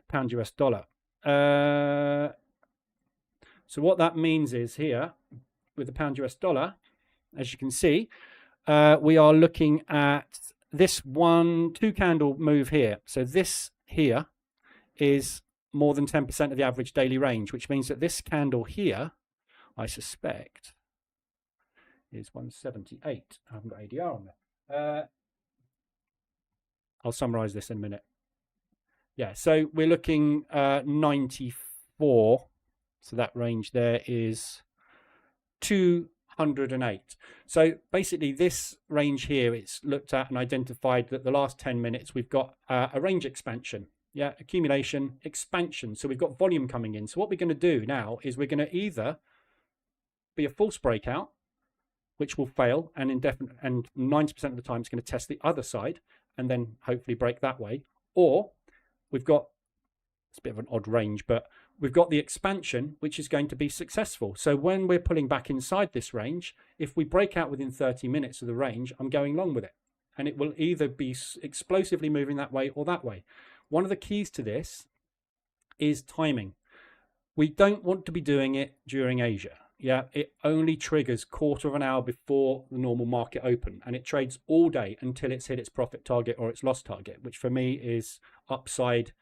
Speaker 1: Pound US dollar. So what that means is here, with the pound US dollar, as you can see, we are looking at this 1-2 candle move here. So this here is more than 10% of the average daily range, which means that this candle here, I suspect, is 178. I haven't got ADR on there. I'll summarize this in a minute. Yeah, so we're looking 94. So that range there is 208. So basically this range here, it's looked at and identified that the last 10 minutes we've got a range expansion. Yeah, accumulation, expansion. So we've got volume coming in. So what we're going to do now is we're going to either be a false breakout, which will fail, and 90% of the time it's going to test the other side and then hopefully break that way. Or we've got, it's a bit of an odd range, but we've got the expansion, which is going to be successful. So when we're pulling back inside this range, if we break out within 30 minutes of the range, I'm going long with it. And it will either be explosively moving that way or that way. One of the keys to this is timing. We don't want to be doing it during Asia. Yeah, it only triggers quarter of an hour before the normal market open, and it trades all day until it's hit its profit target or its loss target, which for me is upside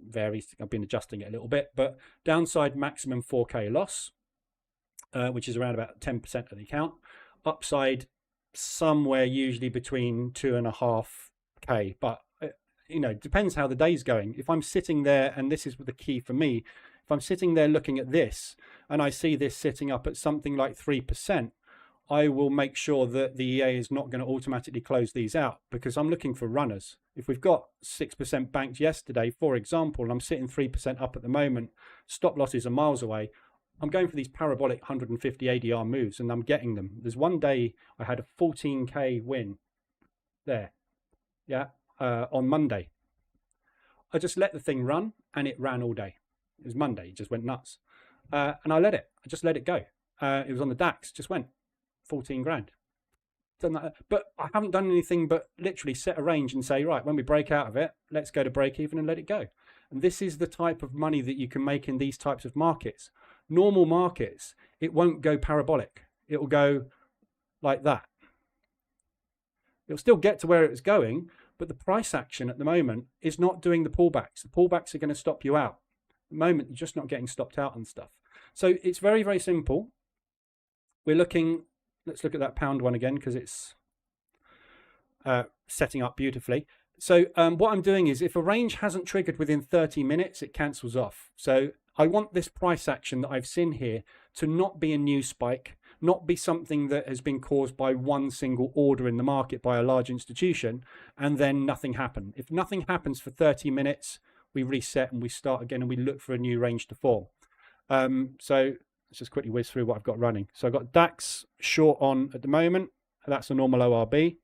Speaker 1: varies. I've been adjusting it a little bit, but downside maximum 4K loss, which is around about 10% of the account. Upside somewhere usually between 2.5K, but you know, depends how the day's going. If I'm sitting there, and this is the key for me, if I'm sitting there looking at this and I see this sitting up at something like 3%, I will make sure that the EA is not going to automatically close these out, because I'm looking for runners. If we've got 6% banked yesterday, for example, and I'm sitting 3% up at the moment, stop losses are miles away, I'm going for these parabolic 150 ADR moves, and I'm getting them. There's one day I had a 14K win there, yeah, on Monday. I just let the thing run, and it ran all day. It was Monday, it just went nuts. And I just let it go. It was on the DAX, just went 14 grand. Done that, but I haven't done anything but literally set a range and say, right, when we break out of it, let's go to break even and let it go. And this is the type of money that you can make in these types of markets. Normal markets, it won't go parabolic. It will go like that. It'll still get to where it was going, but the price action at the moment is not doing the pullbacks. The pullbacks are going to stop you out. At the moment, you're just not getting stopped out on stuff. So it's very, very simple. We're looking, let's look at that pound one again, because it's setting up beautifully. So what I'm doing is, if a range hasn't triggered within 30 minutes, it cancels off. So I want this price action that I've seen here to not be a new spike, not be something that has been caused by one single order in the market by a large institution, and then nothing happened. If nothing happens for 30 minutes, we reset and we start again and we look for a new range to form. So let's just quickly whiz through what I've got running. So I've got DAX short on at the moment. That's a normal ORB.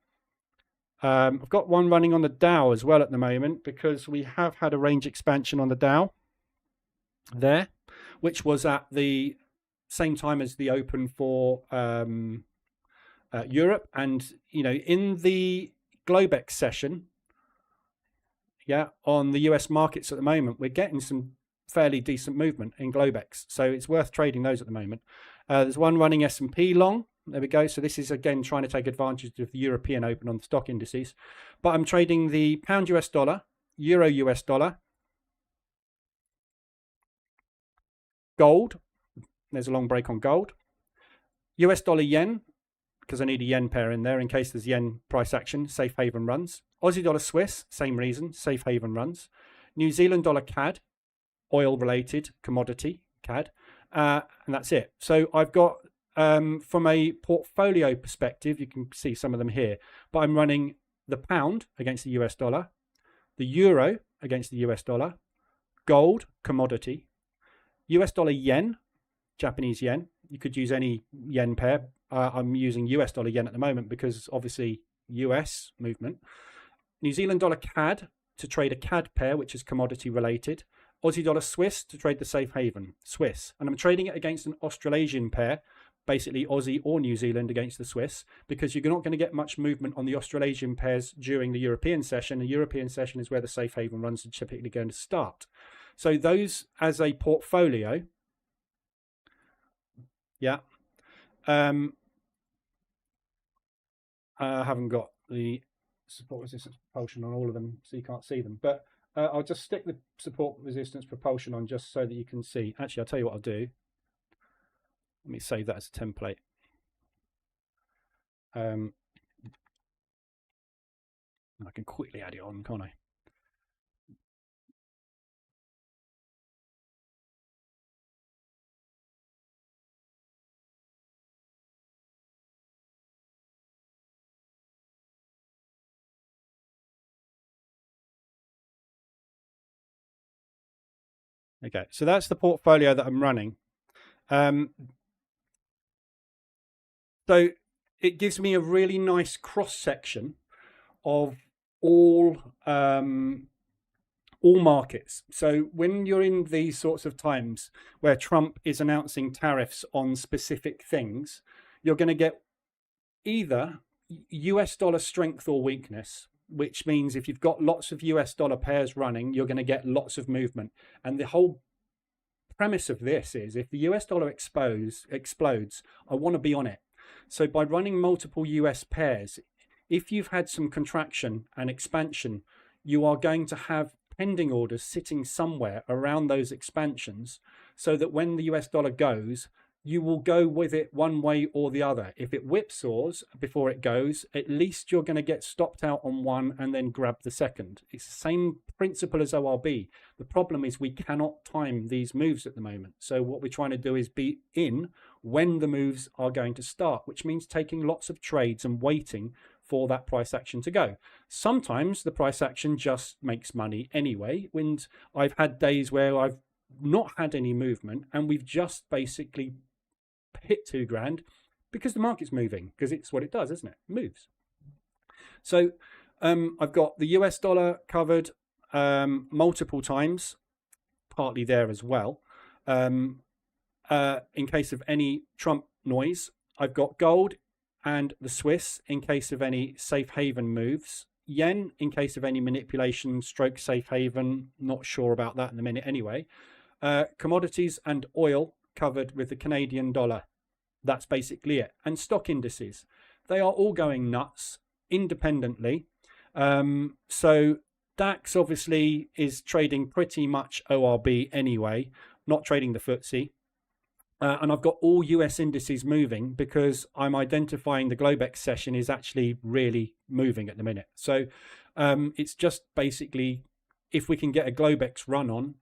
Speaker 1: I've got one running on the Dow as well at the moment, because we have had a range expansion on the Dow there, which was at the same time as the open for Europe. And, you know, in the Globex session, yeah, on the US markets at the moment, we're getting some fairly decent movement in Globex. So it's worth trading those at the moment. There's one running S&P long. There we go. So this is, again, trying to take advantage of the European open on the stock indices. But I'm trading the pound US dollar, euro US dollar, gold. There's a long break on gold. US dollar yen, because I need a yen pair in there in case there's yen price action, safe haven runs. Aussie dollar Swiss, same reason, safe haven runs. New Zealand dollar CAD, oil related commodity CAD, and that's it. So I've got, from a portfolio perspective, you can see some of them here, but I'm running the pound against the US dollar, the euro against the US dollar, gold commodity, US dollar yen, Japanese yen. You could use any yen pair. I'm using US dollar yen at the moment because obviously US movement. New Zealand dollar CAD to trade a CAD pair, which is commodity related. Aussie dollar Swiss to trade the safe haven, Swiss. And I'm trading it against an Australasian pair, basically Aussie or New Zealand against the Swiss, because you're not going to get much movement on the Australasian pairs during the European session. The European session is where the safe haven runs are typically going to start. So those as a portfolio, yeah. I haven't got the support resistance propulsion on all of them, so you can't see them. But I'll just stick the support resistance propulsion on just so that you can see. Actually, I'll tell you what I'll do. Let me save that as a template. I can quickly add it on, can't I? Okay, so that's the portfolio that I'm running. So it gives me a really nice cross section of all markets. So when you're in these sorts of times where Trump is announcing tariffs on specific things, you're going to get either US dollar strength or weakness, which means if you've got lots of US dollar pairs running, you're going to get lots of movement. And the whole premise of this is if the US dollar explodes, I want to be on it. So by running multiple US pairs, if you've had some contraction and expansion, you are going to have pending orders sitting somewhere around those expansions so that when the US dollar goes, you will go with it one way or the other. If it whipsaws before it goes, at least you're going to get stopped out on one and then grab the second. It's the same principle as ORB. The problem is we cannot time these moves at the moment. So what we're trying to do is be in when the moves are going to start, which means taking lots of trades and waiting for that price action to go. Sometimes the price action just makes money anyway. When I've had days where I've not had any movement and we've just basically hit $2,000 because the market's moving, because it's what it does, isn't it? It moves. So I've got the US dollar covered multiple times, partly there as well. In case of any Trump noise, I've got gold and the Swiss in case of any safe haven moves. Yen in case of any manipulation stroke safe haven. Not sure about that in a minute anyway. Commodities and oil covered with the Canadian dollar. That's basically it. And stock indices, they are all going nuts independently. So DAX obviously is trading pretty much ORB anyway, not trading the FTSE. And I've got all US indices moving because I'm identifying the Globex session is actually really moving at the minute. So it's just basically, if we can get a Globex run on,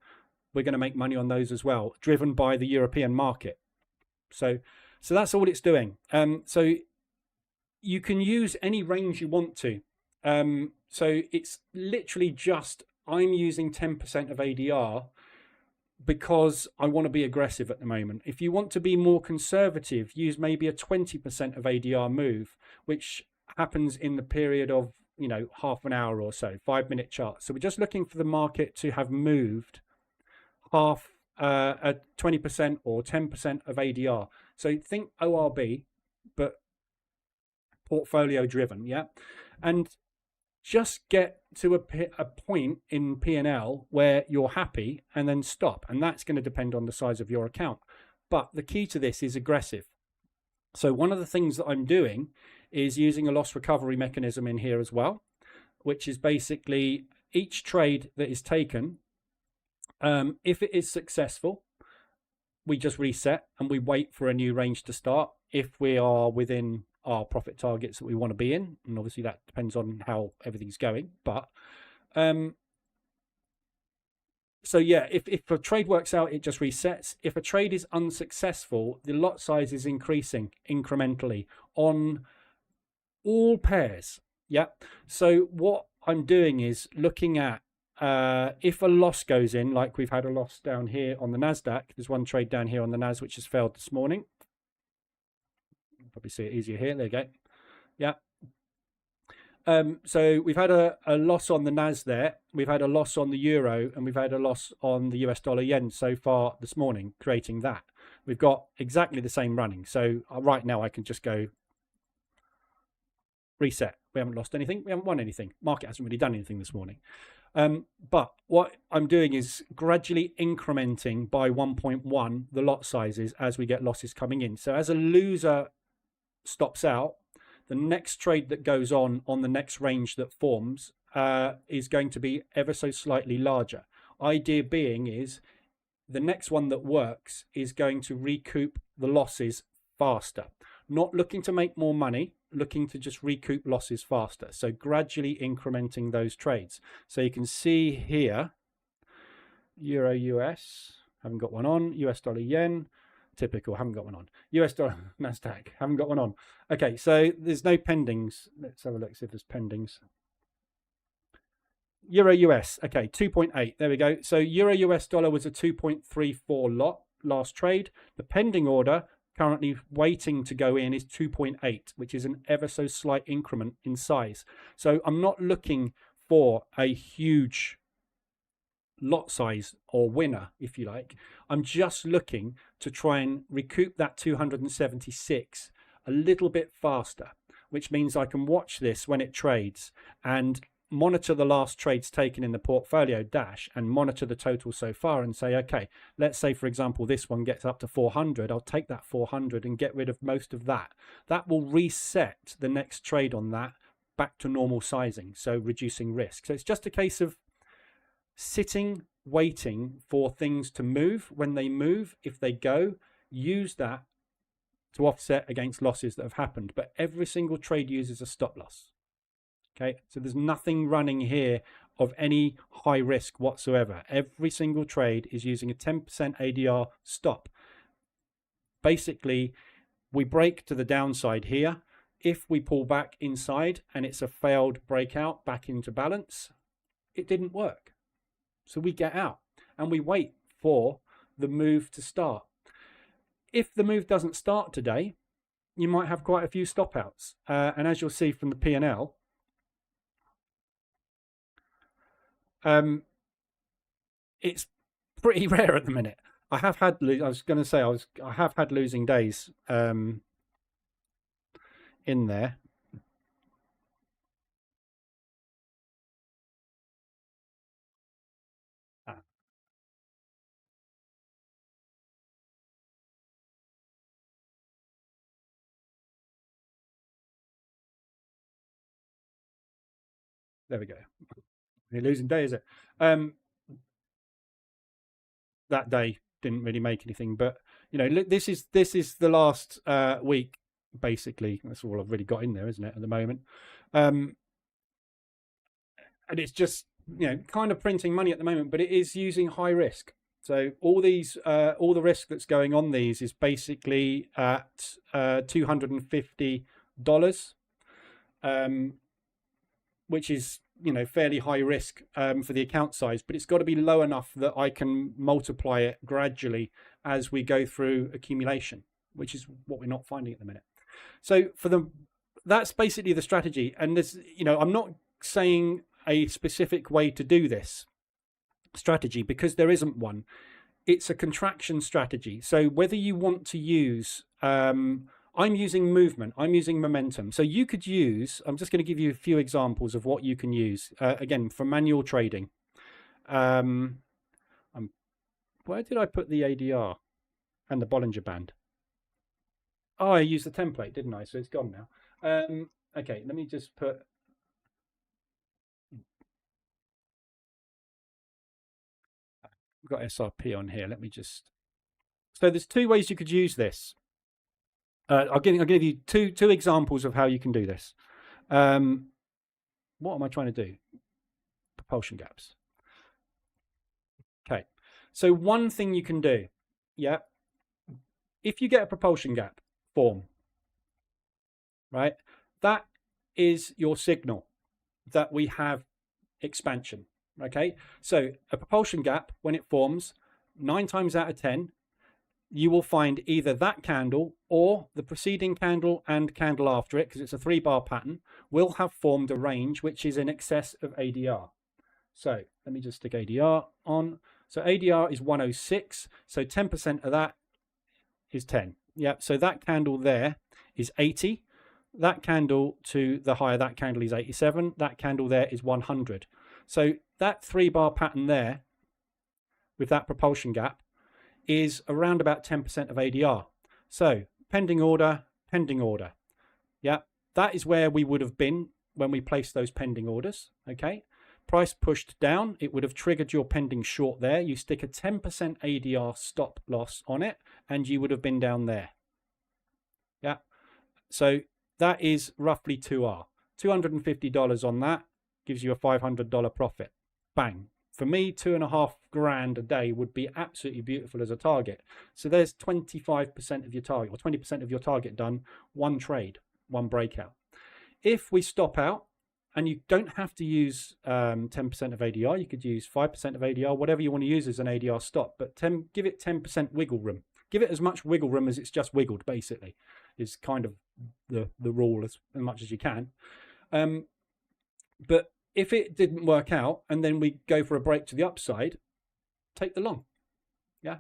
Speaker 1: we're going to make money on those as well, driven by the European market. So that's all it's doing. So you can use any range you want to. So it's literally just, I'm using 10% of ADR because I want to be aggressive at the moment. If you want to be more conservative, use maybe a 20% of ADR move, which happens in the period of, half an hour or so, 5-minute chart. So we're just looking for the market to have moved half at 20% or 10% of ADR. So think ORB, but portfolio driven, yeah? And just get to a point in P&L where you're happy and then stop. And that's going to depend on the size of your account. But the key to this is aggressive. So one of the things that I'm doing is using a loss recovery mechanism in here as well, which is basically each trade that is taken, if it is successful, we just reset and we wait for a new range to start if we are within our profit targets that we want to be in. And obviously that depends on how everything's going. But so yeah, if a trade works out, it just resets. If a trade is unsuccessful, the lot size is increasing incrementally on all pairs. Yeah. So what I'm doing is looking at if a loss goes in, like we've had a loss down here on the NASDAQ. There's one trade down here on the NAS which has failed this morning. Probably see it easier here. There you go. Yeah. So we've had a loss on the NAS there. We've had a loss on the euro, and we've had a loss on the US dollar yen so far this morning, creating that. We've got exactly the same running. So right now I can just go reset. We haven't lost anything. We haven't won anything. Market hasn't really done anything this morning. But what I'm doing is gradually incrementing by 1.1 the lot sizes as we get losses coming in. So as a loser stops out, the next trade that goes on the next range that forms is going to be ever so slightly larger. Idea being is the next one that works is going to recoup the losses faster. Not looking to make more money, looking to just recoup losses faster. So gradually incrementing those trades. So you can see here, Euro US, haven't got one on. US dollar yen, typical, haven't got one on. US dollar Nasdaq, haven't got one on. Okay, so there's no pendings. Let's have a look, see if there's pendings. Euro US, okay, 2.8, there we go. So Euro US dollar was a 2.34 lot last trade. The pending order currently waiting to go in is 2.8, which is an ever so slight increment in size. So I'm not looking for a huge lot size or winner, if you like. I'm just looking to try and recoup that 276 a little bit faster, which means I can watch this when it trades and monitor the last trades taken in the portfolio dash and monitor the total so far and say, okay, let's say, for example, this one gets up to 400. I'll take that 400 and get rid of most of that. That will reset the next trade on that back to normal sizing, so reducing risk. So it's just a case of sitting, waiting for things to move. When they move, if they go, use that to offset against losses that have happened. But every single trade uses a stop loss. Okay, so there's nothing running here of any high risk whatsoever. Every single trade is using a 10% ADR stop. Basically, we break to the downside here. If we pull back inside and it's a failed breakout back into balance, it didn't work. So we get out and we wait for the move to start. If the move doesn't start today, you might have quite a few stop outs. And as you'll see from the P&L, it's pretty rare at the minute. I have had, I was going to say, I have had losing days in there. There we go. You're losing day, is it? That day didn't really make anything, but you know, this is the last week basically. That's all I've really got in there, isn't it, at the moment? And it's just, you know, kind of printing money at the moment, but it is using high risk. So all these, all the risk that's going on these is basically at $250, which is, you know, fairly high risk for the account size, but it's got to be low enough that I can multiply it gradually as we go through accumulation, which is what we're not finding at the minute. So that's basically the strategy. And there's, you know, I'm not saying a specific way to do this strategy because there isn't one. It's a contraction strategy. So whether you want to use, I'm using movement, I'm using momentum. So you could use, I'm just going to give you a few examples of what you can use, again, for manual trading. Where did I put the ADR and the Bollinger Band? Oh, I used the template, didn't I? So it's gone now. Okay, let me just put... We've got SRP on here. Let me just... So there's two ways you could use this. I'll give you two examples of how you can do this. What am I trying to do? Propulsion gaps. Okay. So one thing you can do, yeah, if you get a propulsion gap form, right, that is your signal that we have expansion. Okay. So a propulsion gap, when it forms, 9 times out of 10, you will find either that candle or the preceding candle and candle after it, because it's a 3-bar pattern, will have formed a range which is in excess of ADR. So let me just stick ADR on. So ADR is 106. So 10% of that is 10. Yeah. So that candle there is 80. That candle to the higher, that candle is 87. That candle there is 100. So that 3-bar pattern there with that propulsion gap is around about 10% of ADR. So pending order, pending order. Yeah, that is where we would have been when we placed those pending orders. Okay, price pushed down, it would have triggered your pending short there. You stick a 10% ADR stop loss on it, and you would have been down there. Yeah, so that is roughly 2R. $250 on that gives you a $500 profit. Bang. For me, 2.5 grand a day would be absolutely beautiful as a target. So there's 25% of your target, or 20% of your target done, one trade, one breakout. If we stop out, and you don't have to use 10% of ADR, you could use 5% of ADR, whatever you want to use as an ADR stop, but give it 10% wiggle room. Give it as much wiggle room as it's just wiggled, basically, is kind of the rule as much as you can. But if it didn't work out and then we go for a break to the upside, take the long. Yeah.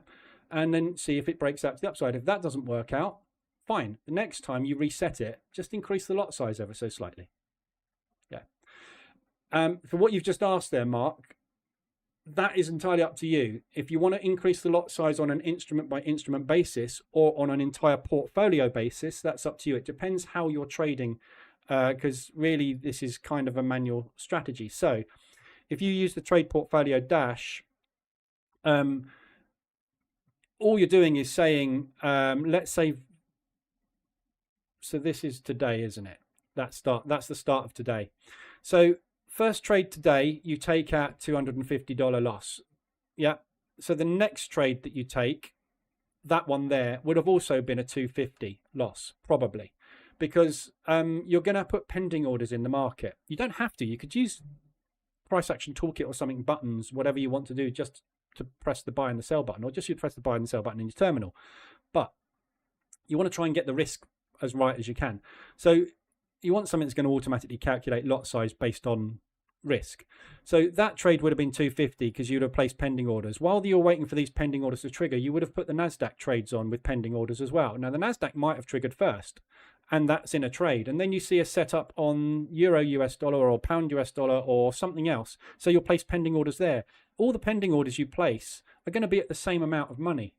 Speaker 1: And then see if it breaks out to the upside. If that doesn't work out, fine. The next time you reset it, just increase the lot size ever so slightly. Yeah. For what you've just asked there, Mark, that is entirely up to you. If you want to increase the lot size on an instrument by instrument basis or on an entire portfolio basis, that's up to you. It depends how you're trading, because really this is kind of a manual strategy. So if you use the trade portfolio dash, all you're doing is saying, let's say, so this is today, isn't it? That's the start of today. So first trade today, you take at $250 loss. Yeah. So the next trade that you take, that one there, would have also been a $250 loss, probably, because you're going to put pending orders in the market. You don't have to. You could use price action toolkit or something, buttons, whatever you want to do, just to press the buy and the sell button, or just you press the buy and the sell button in your terminal. But you want to try and get the risk as right as you can. So you want something that's going to automatically calculate lot size based on risk. So that trade would have been 250 because you would have placed pending orders. While you're waiting for these pending orders to trigger, you would have put the NASDAQ trades on with pending orders as well. Now the NASDAQ might have triggered first, and that's in a trade. And then you see a setup on Euro US dollar or Pound US dollar or something else. So you'll place pending orders there. All the pending orders you place are going to be at the same amount of money,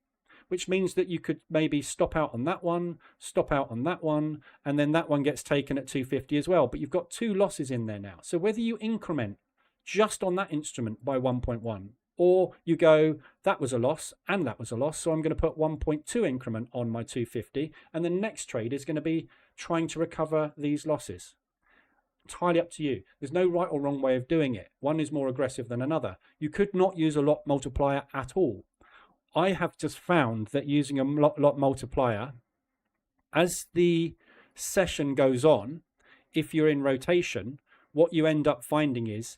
Speaker 1: which means that you could maybe stop out on that one, stop out on that one, and then that one gets taken at 250 as well. But you've got two losses in there now. So whether you increment just on that instrument by 1.1, or you go, that was a loss and that was a loss, so I'm going to put 1.2 increment on my 250, and the next trade is going to be trying to recover these losses. Entirely up to you. There's no right or wrong way of doing it. One is more aggressive than another. You could not use a lot multiplier at all. I have just found that using a lot multiplier, as the session goes on, if you're in rotation, what you end up finding is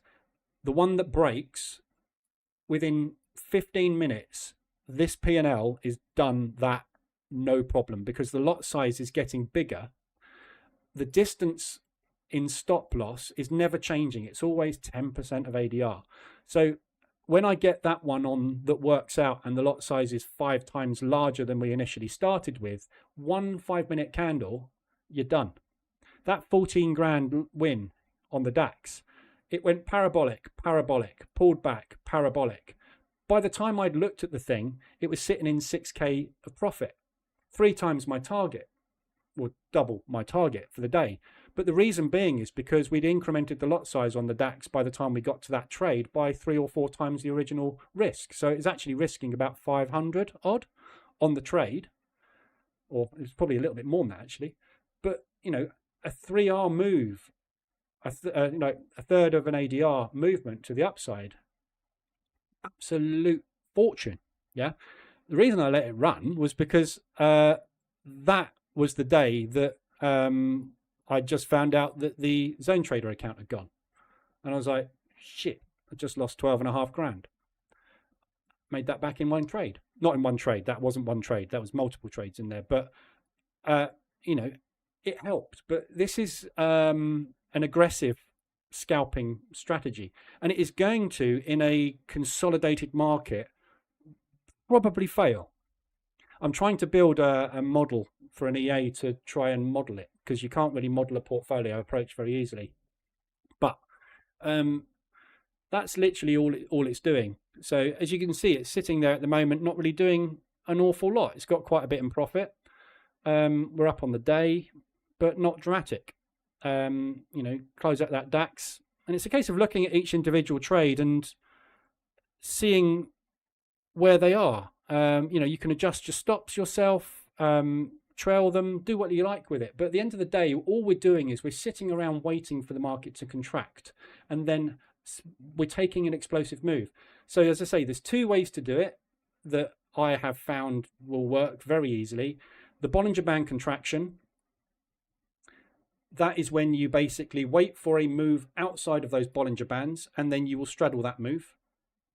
Speaker 1: the one that breaks, within 15 minutes, this P&L is done that no problem, because the lot size is getting bigger. The distance in stop loss is never changing. It's always 10% of ADR. So when I get that one on that works out and the lot size is 5 times larger than we initially started with, one 5-minute candle, you're done. That 14 grand win on the DAX, it went parabolic, pulled back, parabolic. By the time I'd looked at the thing, it was sitting in 6K of profit, 3 times my target, or double my target for the day. But the reason being is because we'd incremented the lot size on the DAX by the time we got to that trade by 3 or 4 times the original risk. So it's actually risking about 500 odd on the trade, or it's probably a little bit more than that actually. But you know, a 3R move, a third of an ADR movement to the upside, absolute fortune. Yeah. The reason I let it run was because that was the day that I just found out that the Zone Trader account had gone. And I was like, shit, I just lost 12.5 grand. Made that back in one trade. Not in one trade. That wasn't one trade. That was multiple trades in there. But, you know, it helped. But this is an aggressive scalping strategy. And it is going to, in a consolidated market, probably fail. I'm trying to build a model for an EA to try and model it, because you can't really model a portfolio approach very easily. But that's literally all it's doing. So as you can see, it's sitting there at the moment, not really doing an awful lot. It's got quite a bit in profit. We're up on the day, but not dramatic. you know, close out that DAX. And it's a case of looking at each individual trade and seeing where they are. You know, you can adjust your stops yourself, trail them, do what you like with it. But at the end of the day, all we're doing is we're sitting around waiting for the market to contract, and then we're taking an explosive move. So as I say, there's two ways to do it that I have found will work very easily. The Bollinger Band contraction, that is when you basically wait for a move outside of those Bollinger Bands, and then you will straddle that move.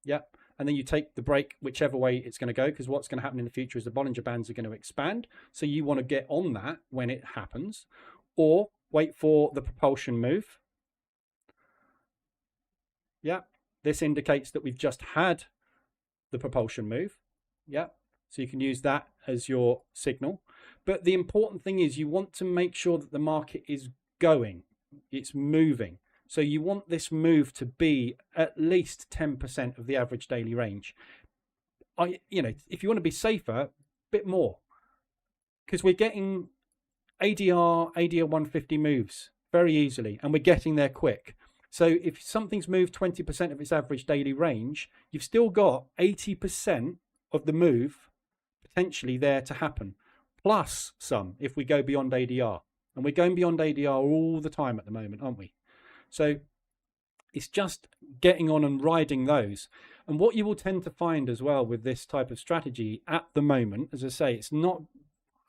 Speaker 1: Yep. And then you take the break whichever way it's going to go, because what's going to happen in the future is the Bollinger Bands are going to expand. So you want to get on that when it happens, or wait for the propulsion move. Yeah, this indicates that we've just had the propulsion move. Yeah, so you can use that as your signal. But the important thing is you want to make sure that the market is going, it's moving. So you want this move to be at least 10% of the average daily range. You know, if you want to be safer, a bit more, because we're getting ADR 150 moves very easily, and we're getting there quick. So if something's moved 20% of its average daily range, you've still got 80% of the move potentially there to happen, plus some if we go beyond ADR. And we're going beyond ADR all the time at the moment, aren't we? So it's just getting on and riding those. And what you will tend to find as well with this type of strategy at the moment, as I say, it's not,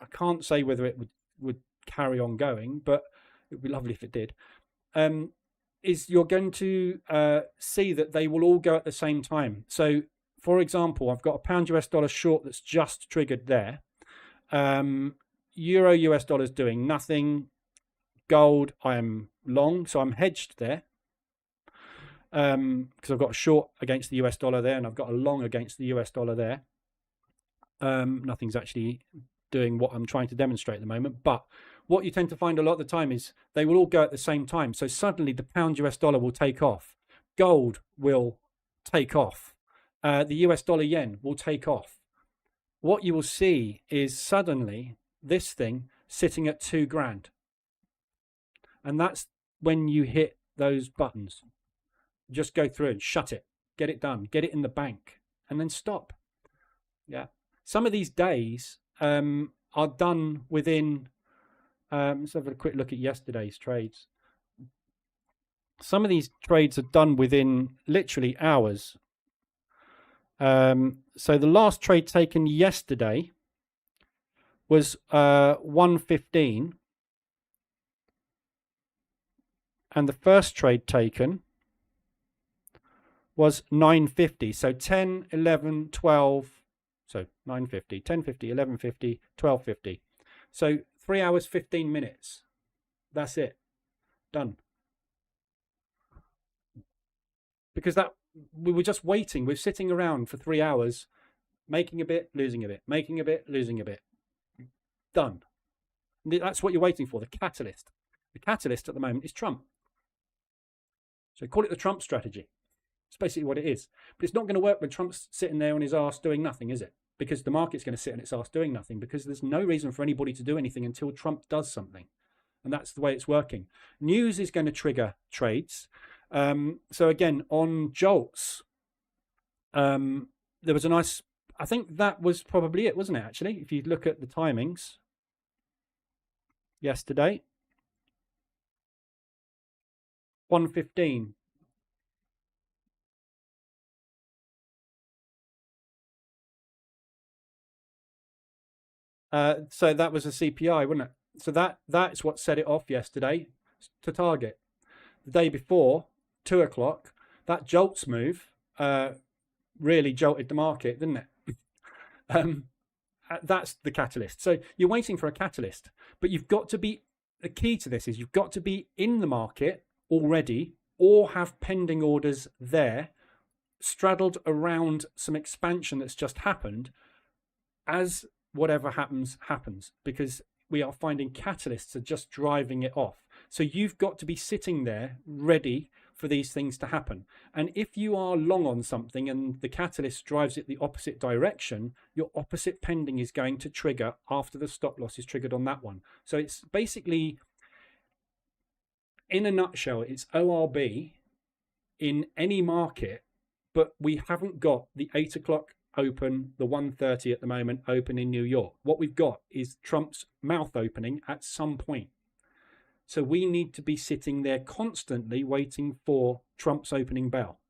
Speaker 1: I can't say whether it would carry on going, but it would be lovely if it did, is you're going to see that they will all go at the same time. So for example, I've got a pound US dollar short that's just triggered there. Euro US dollar is doing nothing. Gold, I am long, so I'm hedged there, because I've got a short against the US dollar there, and I've got a long against the US dollar there. Nothing's actually doing what I'm trying to demonstrate at the moment, but what you tend to find a lot of the time is they will all go at the same time. So suddenly the pound US dollar will take off, gold will take off, the US dollar yen will take off. What you will see is suddenly this thing sitting at $2,000. And that's when you hit those buttons. Just go through and shut it, get it done, get it in the bank, and then stop. Yeah. Some of these days are done within, let's have a quick look at yesterday's trades. Some of these trades are done within literally hours. So the last trade taken yesterday was 1:15. And the first trade taken was 9:50. So 10, 11, 12. So 9:50, 10:50, 11:50, 12:50. So 3 hours, 15 minutes. That's it. Done. Because that we were just waiting. We're sitting around for 3 hours, making a bit, losing a bit, making a bit, losing a bit. Done. That's what you're waiting for, the catalyst. The catalyst at the moment is Trump. So call it the Trump strategy. It's basically what it is. But it's not going to work when Trump's sitting there on his arse doing nothing, is it? Because the market's going to sit on its arse doing nothing, because there's no reason for anybody to do anything until Trump does something. And that's the way it's working. News is going to trigger trades. So again, on Jolts, there was a nice, I think that was probably it, wasn't it, actually? If you look at the timings yesterday. 1:15. So that was a CPI, wasn't it? So that's what set it off yesterday to target. The day before, 2 o'clock, that Jolts move really jolted the market, didn't it? That's the catalyst. So you're waiting for a catalyst, but you've got to be, the key to this is you've got to be in the market already, or have pending orders there, straddled around some expansion that's just happened, as whatever happens, because we are finding catalysts are just driving it off. So you've got to be sitting there ready for these things to happen. And if you are long on something and the catalyst drives it the opposite direction, your opposite pending is going to trigger after the stop loss is triggered on that one. So it's basically, in a nutshell, it's ORB in any market, but we haven't got the 8 o'clock open, the 1:30 at the moment open in New York. What we've got is Trump's mouth opening at some point. So we need to be sitting there constantly waiting for Trump's opening bell.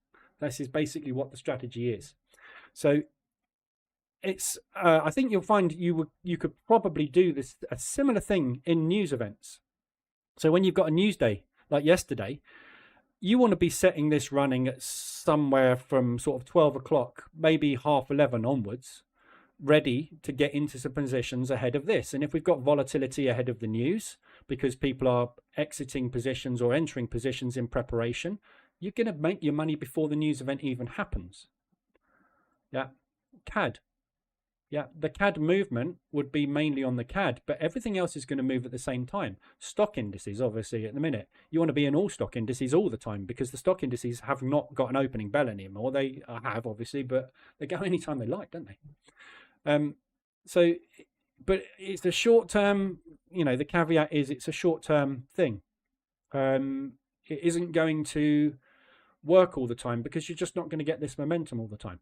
Speaker 1: This is basically what the strategy is. So it's I think you'll find you could probably do this, a similar thing in news events. So when you've got a news day like yesterday, you want to be setting this running at somewhere from sort of 12 o'clock, maybe 11:30 onwards, ready to get into some positions ahead of this. And if we've got volatility ahead of the news, because people are exiting positions or entering positions in preparation, you're going to make your money before the news event even happens. Yeah. CAD. Yeah, the CAD movement would be mainly on the CAD, but everything else is going to move at the same time. Stock indices, obviously, at the minute. You want to be in all stock indices all the time, because the stock indices have not got an opening bell anymore. They have, obviously, but they go anytime they like, don't they? But it's a short term, the caveat is it's a short term thing. It isn't going to work all the time, because you're just not going to get this momentum all the time.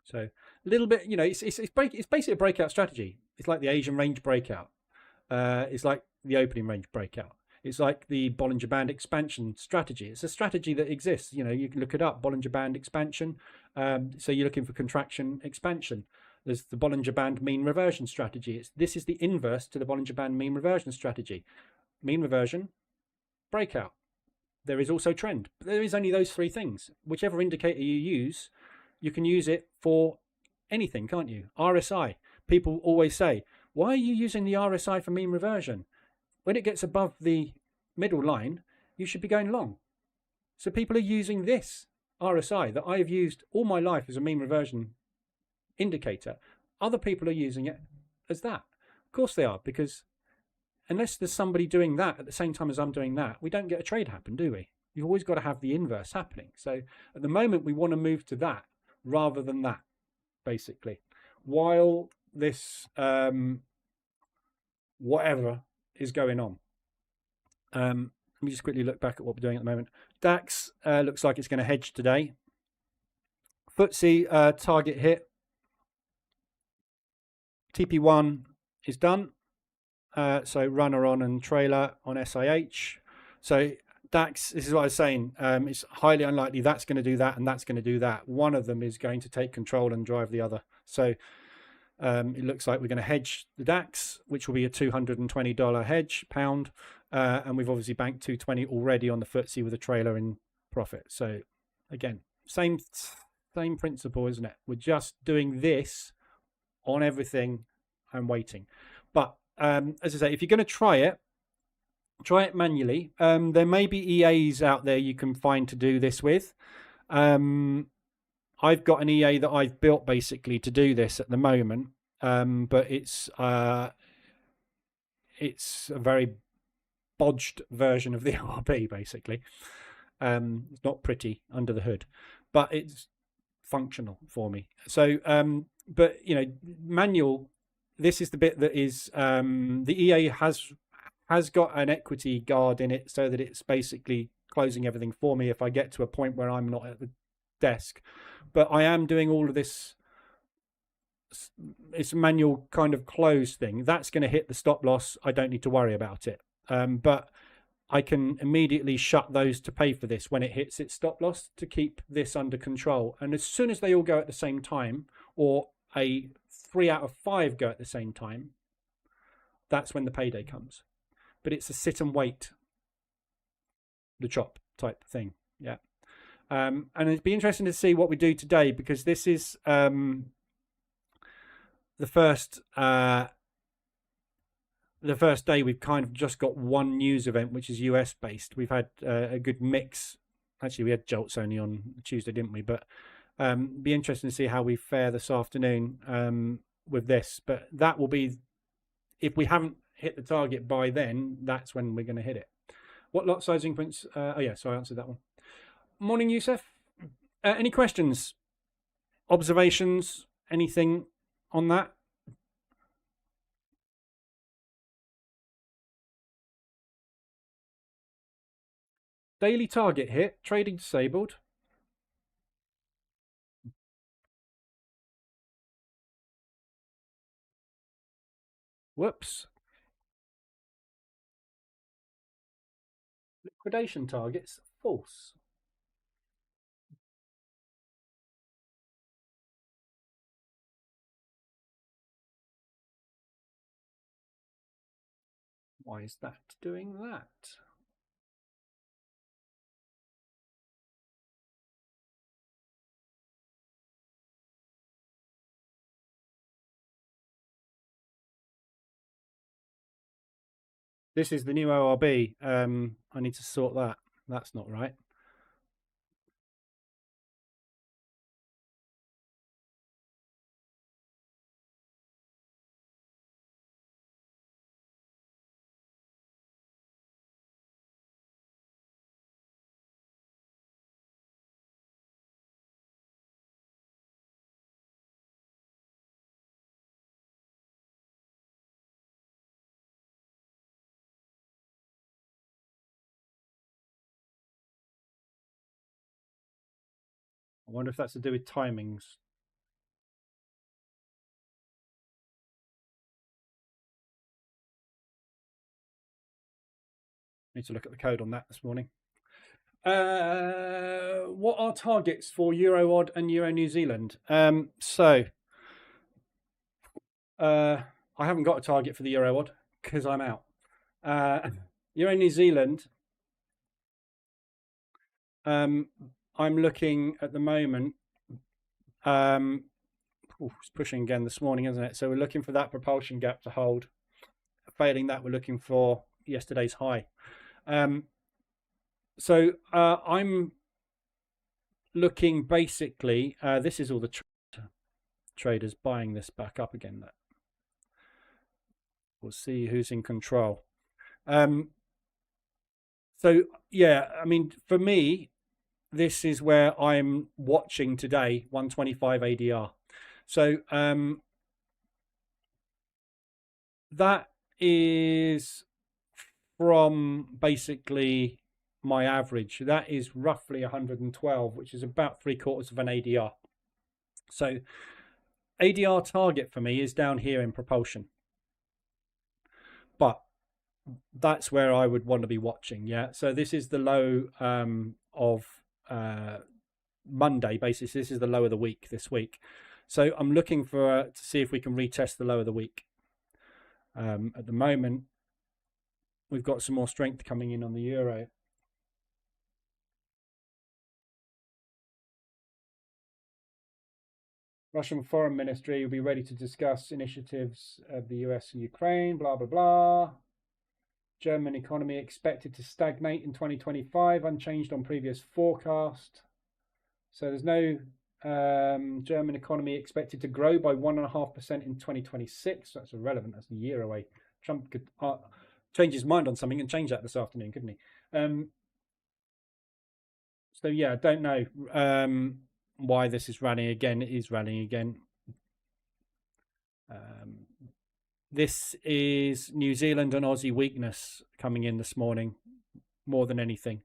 Speaker 1: So a little bit, it's basically a breakout strategy. It's like the Asian range breakout. It's like the opening range breakout. It's like the Bollinger Band expansion strategy. It's a strategy that exists. You can look it up, Bollinger Band expansion. So you're looking for contraction, expansion. There's the Bollinger Band mean reversion strategy. This is the inverse to the Bollinger Band mean reversion strategy. Mean reversion, breakout. There is also trend. But there is only those three things. Whichever indicator you use, you can use it for anything, can't you? RSI. People always say, why are you using the RSI for mean reversion? When it gets above the middle line, you should be going long. So people are using this RSI that I've used all my life as a mean reversion indicator. Other people are using it as that. Of course they are, because unless there's somebody doing that at the same time as I'm doing that, we don't get a trade happen, do we? You've always got to have the inverse happening. So at the moment, we want to move to that rather than that, basically, while this whatever is going on. Let me just quickly look back at what we're doing at the moment. DAX looks like it's going to hedge today. FTSE target hit. TP1 is done. So runner on and trailer on SIH. So DAX, this is what I was saying, it's highly unlikely that's going to do that and that's going to do that. One of them is going to take control and drive the other. So it looks like we're going to hedge the DAX, which will be a $220 hedge, pound. And we've obviously banked 220 already on the FTSE with a trailer in profit. So again, same principle, isn't it? We're just doing this on everything and waiting. But as I say, if you're going to try it manually. There may be EAs out there you can find to do this with. I've got an EA that I've built basically to do this at the moment, but it's a very bodged version of the ORB, basically. It's not pretty under the hood, but it's functional for me. So, but manual. This is the bit that is the EA has got an equity guard in it, so that it's basically closing everything for me if I get to a point where I'm not at the desk. But I am doing all of this. It's a manual kind of close thing. That's going to hit the stop loss. I don't need to worry about it. But I can immediately shut those to pay for this when it hits its stop loss to keep this under control. And as soon as they all go at the same time, or a 3 out of 5 go at the same time, that's when the payday comes. But it's a sit and wait, the chop type thing. Yeah. And it'd be interesting to see what we do today, because this is the first day we've kind of just got one news event, which is US based. We've had a good mix. Actually, we had jolts only on Tuesday, didn't we? But be interesting to see how we fare this afternoon with this. But that will be, if we haven't hit the target by then, that's when we're going to hit it. What lot size increments? Oh yeah, so I answered that one. Morning, Yusuf. Any questions, observations, anything on that? Daily target hit, trading disabled. Whoops. Liquidation targets, false. Why is that doing that? This is the new ORB. I need to sort that. That's not right. I wonder if that's to do with timings. Need to look at the code on that this morning. What are targets for Euro Odd and Euro New Zealand? I haven't got a target for the Euro Odd because I'm out. Euro New Zealand, I'm looking at the moment. It's pushing again this morning, isn't it? So we're looking for that propulsion gap to hold. Failing that, we're looking for yesterday's high. So I'm looking basically, this is all the traders buying this back up again. We'll see who's in control. So yeah, I mean, for me, this is where I'm watching today, 125 ADR. So that is from basically my average. That is roughly 112, which is about 3/4 of an ADR. So ADR target for me is down here in propulsion. But that's where I would want to be watching. Yeah. So this is the low of Monday basis. This is the low of the week this week. So I'm looking for to see if we can retest the low of the week. At the moment, we've got some more strength coming in on the euro. Russian Foreign Ministry will be ready to discuss initiatives of the US and Ukraine, blah, blah, blah. German economy expected to stagnate in 2025, unchanged on previous forecast. So there's no German economy expected to grow by 1.5% in 2026. That's irrelevant. That's a year away. Trump could change his mind on something and change that this afternoon, couldn't he? So yeah, I don't know why this is rallying again. It is rallying again. This is New Zealand and Aussie weakness coming in this morning more than anything.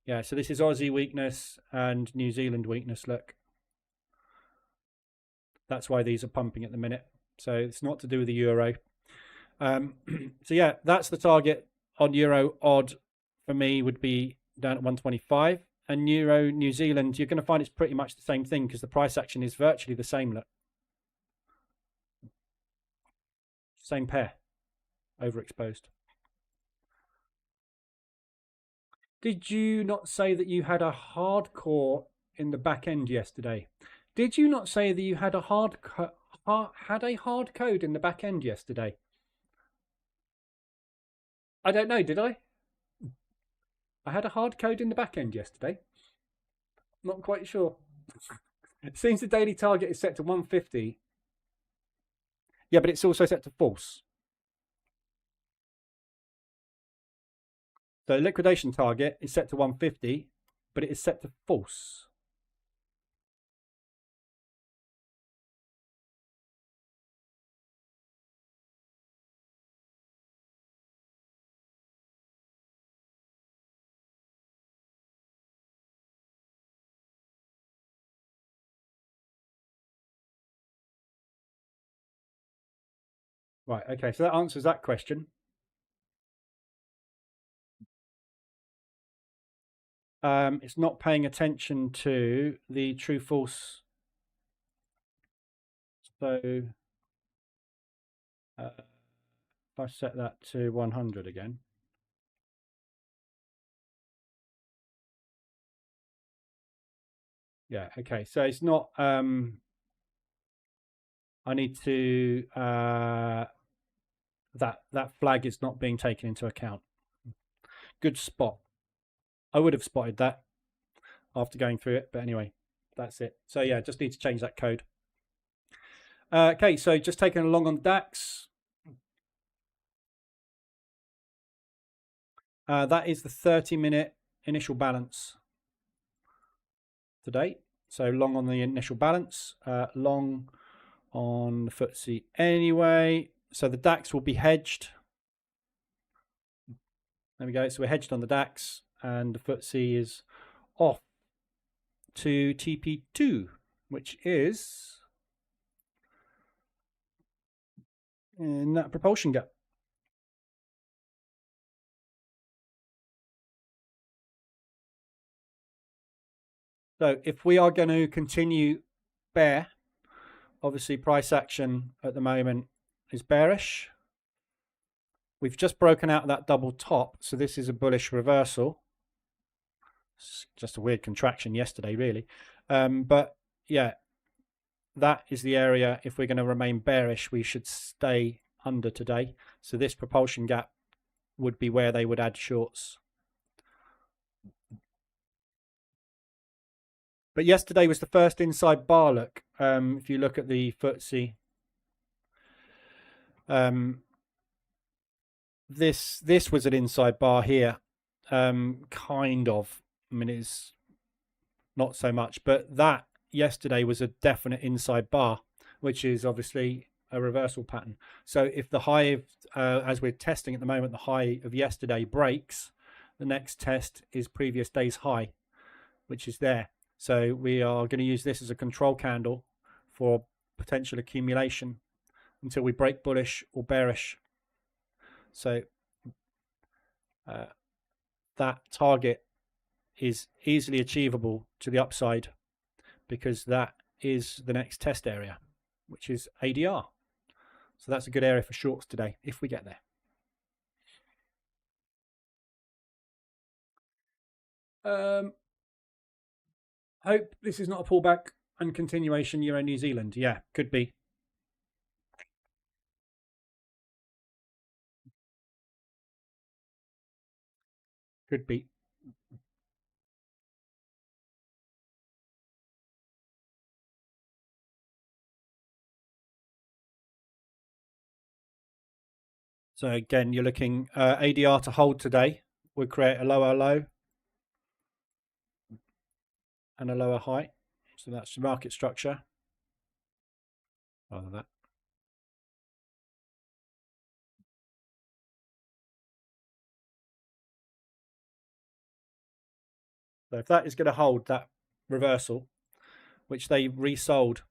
Speaker 1: Yeah, so this is Aussie weakness and New Zealand weakness. Look, that's why these are pumping at the minute. So it's not to do with the euro. So yeah, that's the target on Euro Odd for me would be down at 125. And Euro New Zealand, you're going to find it's pretty much the same thing because the price action is virtually the same. Look, same pair, overexposed. Did you not say that you had a hardcore in the back end yesterday? Did you not say that you had a hard code in the back end yesterday? I don't know, did I? I had a hard code in the back end yesterday. Not quite sure. It seems the daily target is set to 150. Yeah, but it's also set to false. So liquidation target is set to 150, but it is set to false. Right, okay, so that answers that question. It's not paying attention to the true false. So if I set that to 100 again. Yeah, okay, so it's not, I need to, that flag is not being taken into account. Good spot. I would have spotted that after going through it, but anyway, that's it. So yeah, just need to change that code. Okay, so just taking along on DAX. That is the 30-minute initial balance today. So long on the initial balance, long on the FTSE anyway. So the DAX will be hedged. There we go. So we're hedged on the DAX, and the FTSE is off to TP2, which is in that propulsion gap. So if we are going to continue bear, obviously price action at the moment is bearish. We've just broken out that double top, so this is a bullish reversal. It's just a weird contraction yesterday, really. But yeah, that is the area. If we're going to remain bearish, we should stay under today. So this propulsion gap would be where they would add shorts. But yesterday was the first inside bar look. If you look at the FTSE, this was an inside bar here, kind of. I mean, it's not so much, but that yesterday was a definite inside bar, which is obviously a reversal pattern. So if the high, as we're testing at the moment, the high of yesterday breaks, the next test is previous day's high, which is there. So we are going to use this as a control candle for potential accumulation until we break bullish or bearish. So that target is easily achievable to the upside, because that is the next test area, which is ADR. So that's a good area for shorts today if we get there. Hope this is not a pullback and continuation Euro New Zealand. Yeah, could be. Could be. So again, you're looking ADR to hold today. We'll create a lower low and a lower high. So that's the market structure. Rather that. So if that is going to hold that reversal, which they resold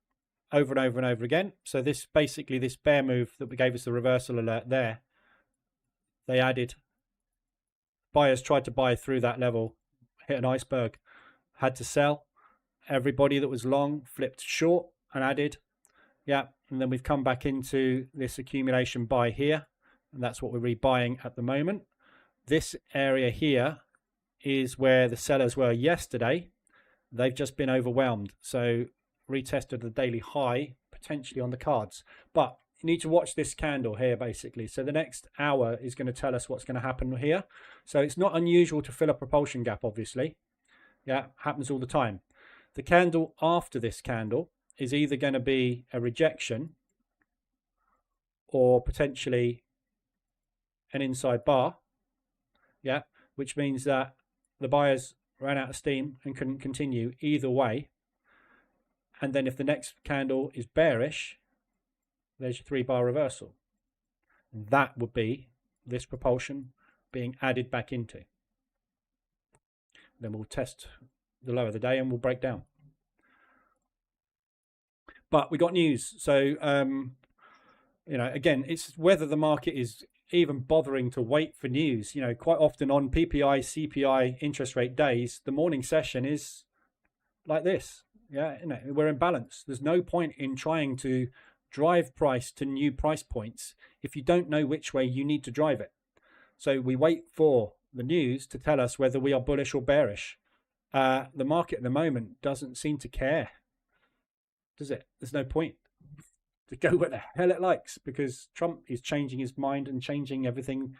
Speaker 1: over and over and over again. So this basically, this bear move that we gave us the reversal alert there, they added, buyers tried to buy through that level, hit an iceberg, had to sell. Everybody that was long flipped short and added. Yeah, and then we've come back into this accumulation buy here, and that's what we're rebuying at the moment. This area here is where the sellers were yesterday. They've just been overwhelmed. So retested the daily high, potentially on the cards. But you need to watch this candle here, basically. So the next hour is going to tell us what's going to happen here. So it's not unusual to fill a propulsion gap, obviously. Yeah, happens all the time. The candle after this candle is either going to be a rejection or potentially an inside bar. Yeah, which means that the buyers ran out of steam and couldn't continue either way. And then if the next candle is bearish, there's your 3-bar reversal. That would be this propulsion being added back into. Then we'll test the low of the day and we'll break down. But we got news. So Again, it's whether the market is even bothering to wait for news. Quite often on PPI, CPI, interest rate days, the morning session is like this. Yeah, we're in balance. There's no point in trying to drive price to new price points if you don't know which way you need to drive it. So we wait for the news to tell us whether we are bullish or bearish. The market at the moment doesn't seem to care, does it? There's no point to go where the hell it likes, because Trump is changing his mind and changing everything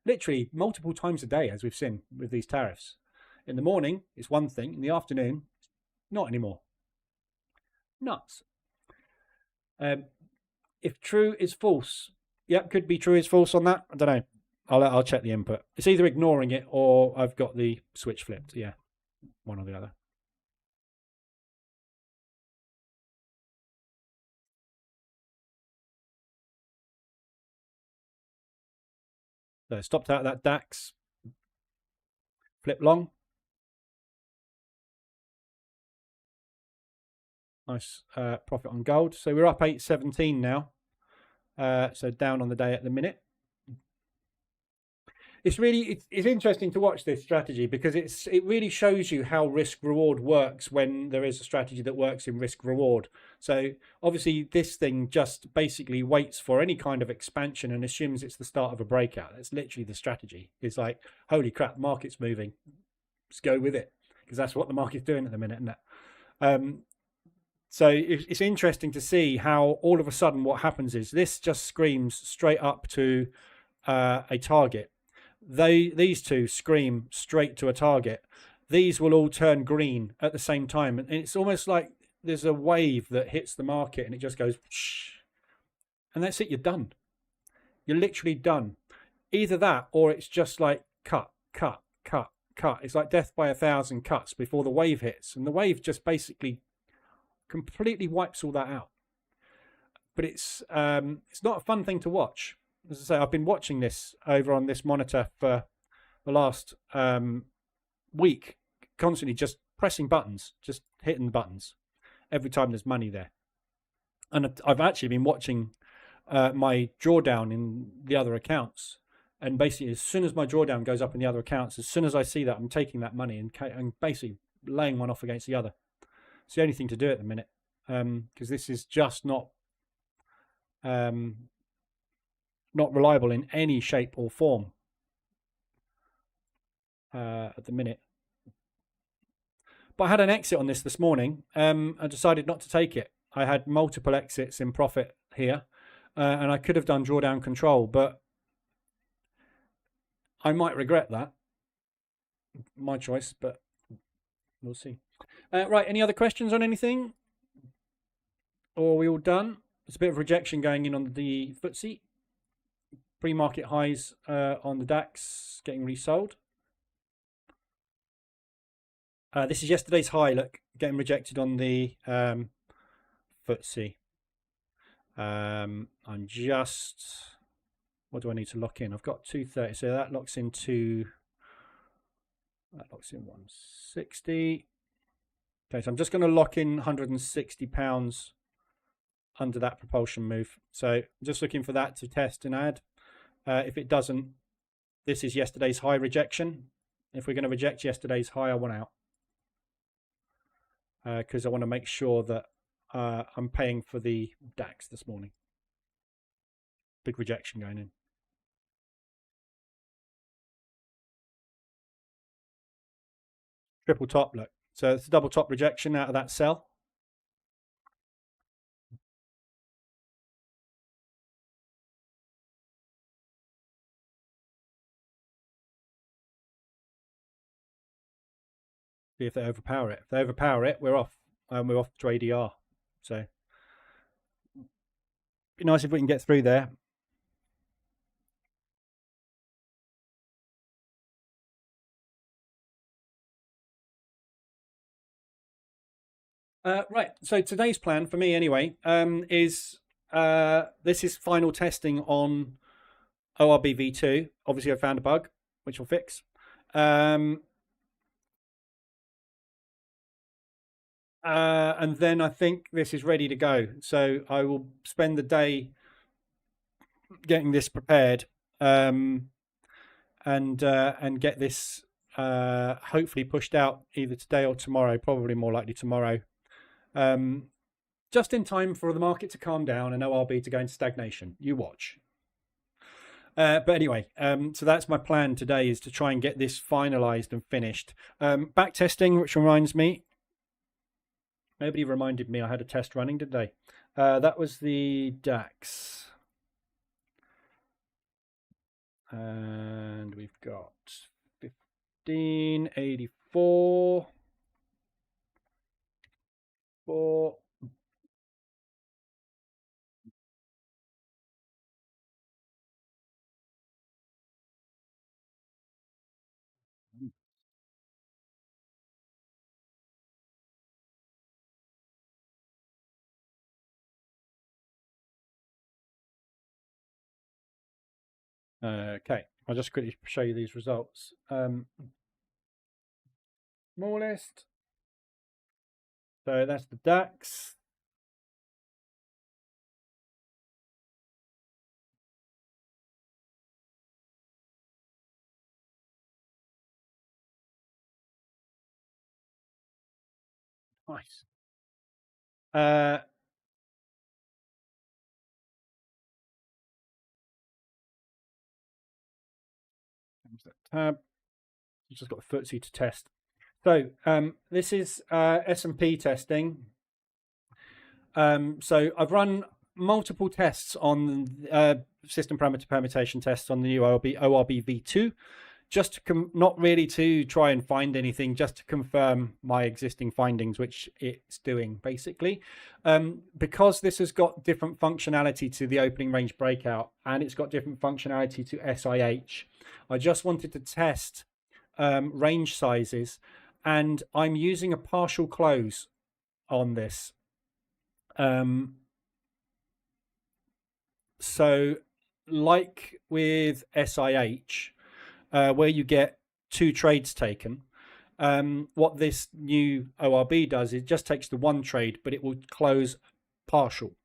Speaker 1: literally multiple times a day, as we've seen with these tariffs. In the morning, it's one thing. In the afternoon, not anymore. Nuts. If true is false, yep, could be true is false on that. I don't know. I'll check the input. It's either ignoring it or I've got the switch flipped. Yeah, one or the other. So stopped out that DAX. Flip long. Nice profit on gold. So we're up 817 now. So down on the day at the minute. It's interesting to watch this strategy, because it really shows you how risk reward works when there is a strategy that works in risk reward. So obviously this thing just basically waits for any kind of expansion and assumes it's the start of a breakout. That's literally the strategy. It's like, holy crap, market's moving. Let's go with it, because that's what the market's doing at the minute, isn't it? So it's interesting to see how all of a sudden what happens is this just screams straight up to a target. These two scream straight to a target. These will all turn green at the same time. And it's almost like there's a wave that hits the market and it just goes, whoosh, and that's it. You're done. You're literally done. Either that, or it's just like cut, cut, cut, cut. It's like death by 1,000 cuts before the wave hits. And the wave just basically completely wipes all that out. But it's not a fun thing to watch. As I say, I've been watching this over on this monitor for the last week, constantly just pressing buttons, just hitting the buttons every time there's money there. And I've actually been watching my drawdown in the other accounts. And basically, as soon as my drawdown goes up in the other accounts, as soon as I see that, I'm taking that money and basically laying one off against the other. It's the only thing to do at the minute, because this is just not reliable in any shape or form at the minute. But I had an exit on this morning. I decided not to take it. I had multiple exits in profit here, and I could have done drawdown control, but I might regret that. My choice, but we'll see. Right, any other questions on anything? Or are we all done? There's a bit of rejection going in on the FTSE. Pre-market highs on the DAX getting resold. This is yesterday's high, look, getting rejected on the FTSE. I'm just, what do I need to lock in? I've got 230, so that locks in 160. Okay, so I'm just going to lock in £160 under that propulsion move. So I'm just looking for that to test and add. If it doesn't, this is yesterday's high rejection. If we're going to reject yesterday's high, I want out. Because I want to make sure that I'm paying for the DAX this morning. Big rejection going in. Triple top, look. So it's a double top rejection out of that sell. See if they overpower it. If they overpower it, we're off. We're off to ADR. So be nice if we can get through there. Right. So today's plan for me, anyway, is this is final testing on ORBV2. Obviously, I found a bug, which we'll fix. And then I think this is ready to go. So I will spend the day getting this prepared, and get this hopefully pushed out either today or tomorrow, probably more likely tomorrow, just in time for the market to calm down and ORB to go into stagnation. You watch. But anyway, so that's my plan today, is to try and get this finalized and finished. Back testing, which reminds me, nobody reminded me I had a test running, did they? That was the DAX. And we've got 1584. 4. Okay, I'll just quickly show you these results. Smallest. So that's the DAX. Nice. Tab. You've just got the FTSE to test. So this is S&P testing. So I've run multiple tests on system parameter permutation tests on the new ORB v2, just to not really to try and find anything, just to confirm my existing findings, which it's doing basically. Because this has got different functionality to the opening range breakout, and it's got different functionality to SIH, I just wanted to test range sizes, and I'm using a partial close on this. So like with SIH, where you get 2 trades taken, what this new ORB does, it just takes the 1 trade, but it will close partial.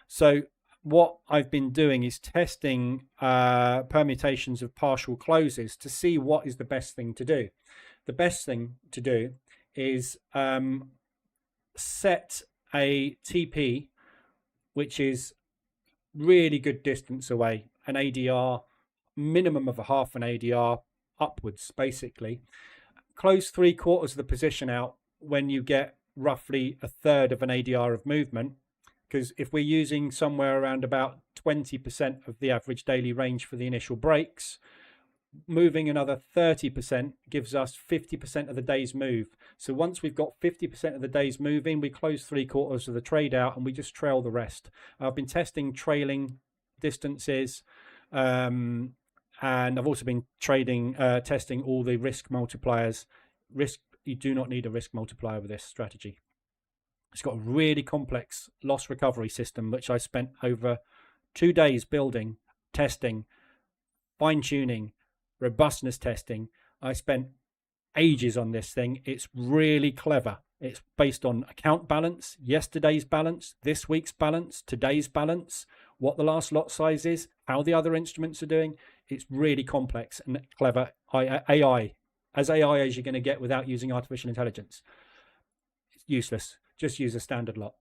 Speaker 1: So what I've been doing is testing permutations of partial closes to see what is the best thing to do. The best thing to do is set a TP, which is really good distance away, an ADR, minimum of a half an ADR upwards, basically. Close 3/4 of the position out when you get roughly a third of an ADR of movement, because if we're using somewhere around about 20% of the average daily range for the initial breaks, moving another 30% gives us 50% of the day's move. So once we've got 50% of the day's moving, we close 3/4 of the trade out and we just trail the rest. I've been testing trailing distances, and I've also been testing all the risk multipliers. You do not need a risk multiplier with this strategy. It's got a really complex loss recovery system, which I spent over 2 days building, testing, fine-tuning, robustness testing. I spent ages on this thing. It's really clever. It's based on account balance, yesterday's balance, this week's balance, today's balance, what the last lot size is, how the other instruments are doing. It's really complex and clever. AI as you're going to get without using artificial intelligence. It's useless. Just use a standard lot.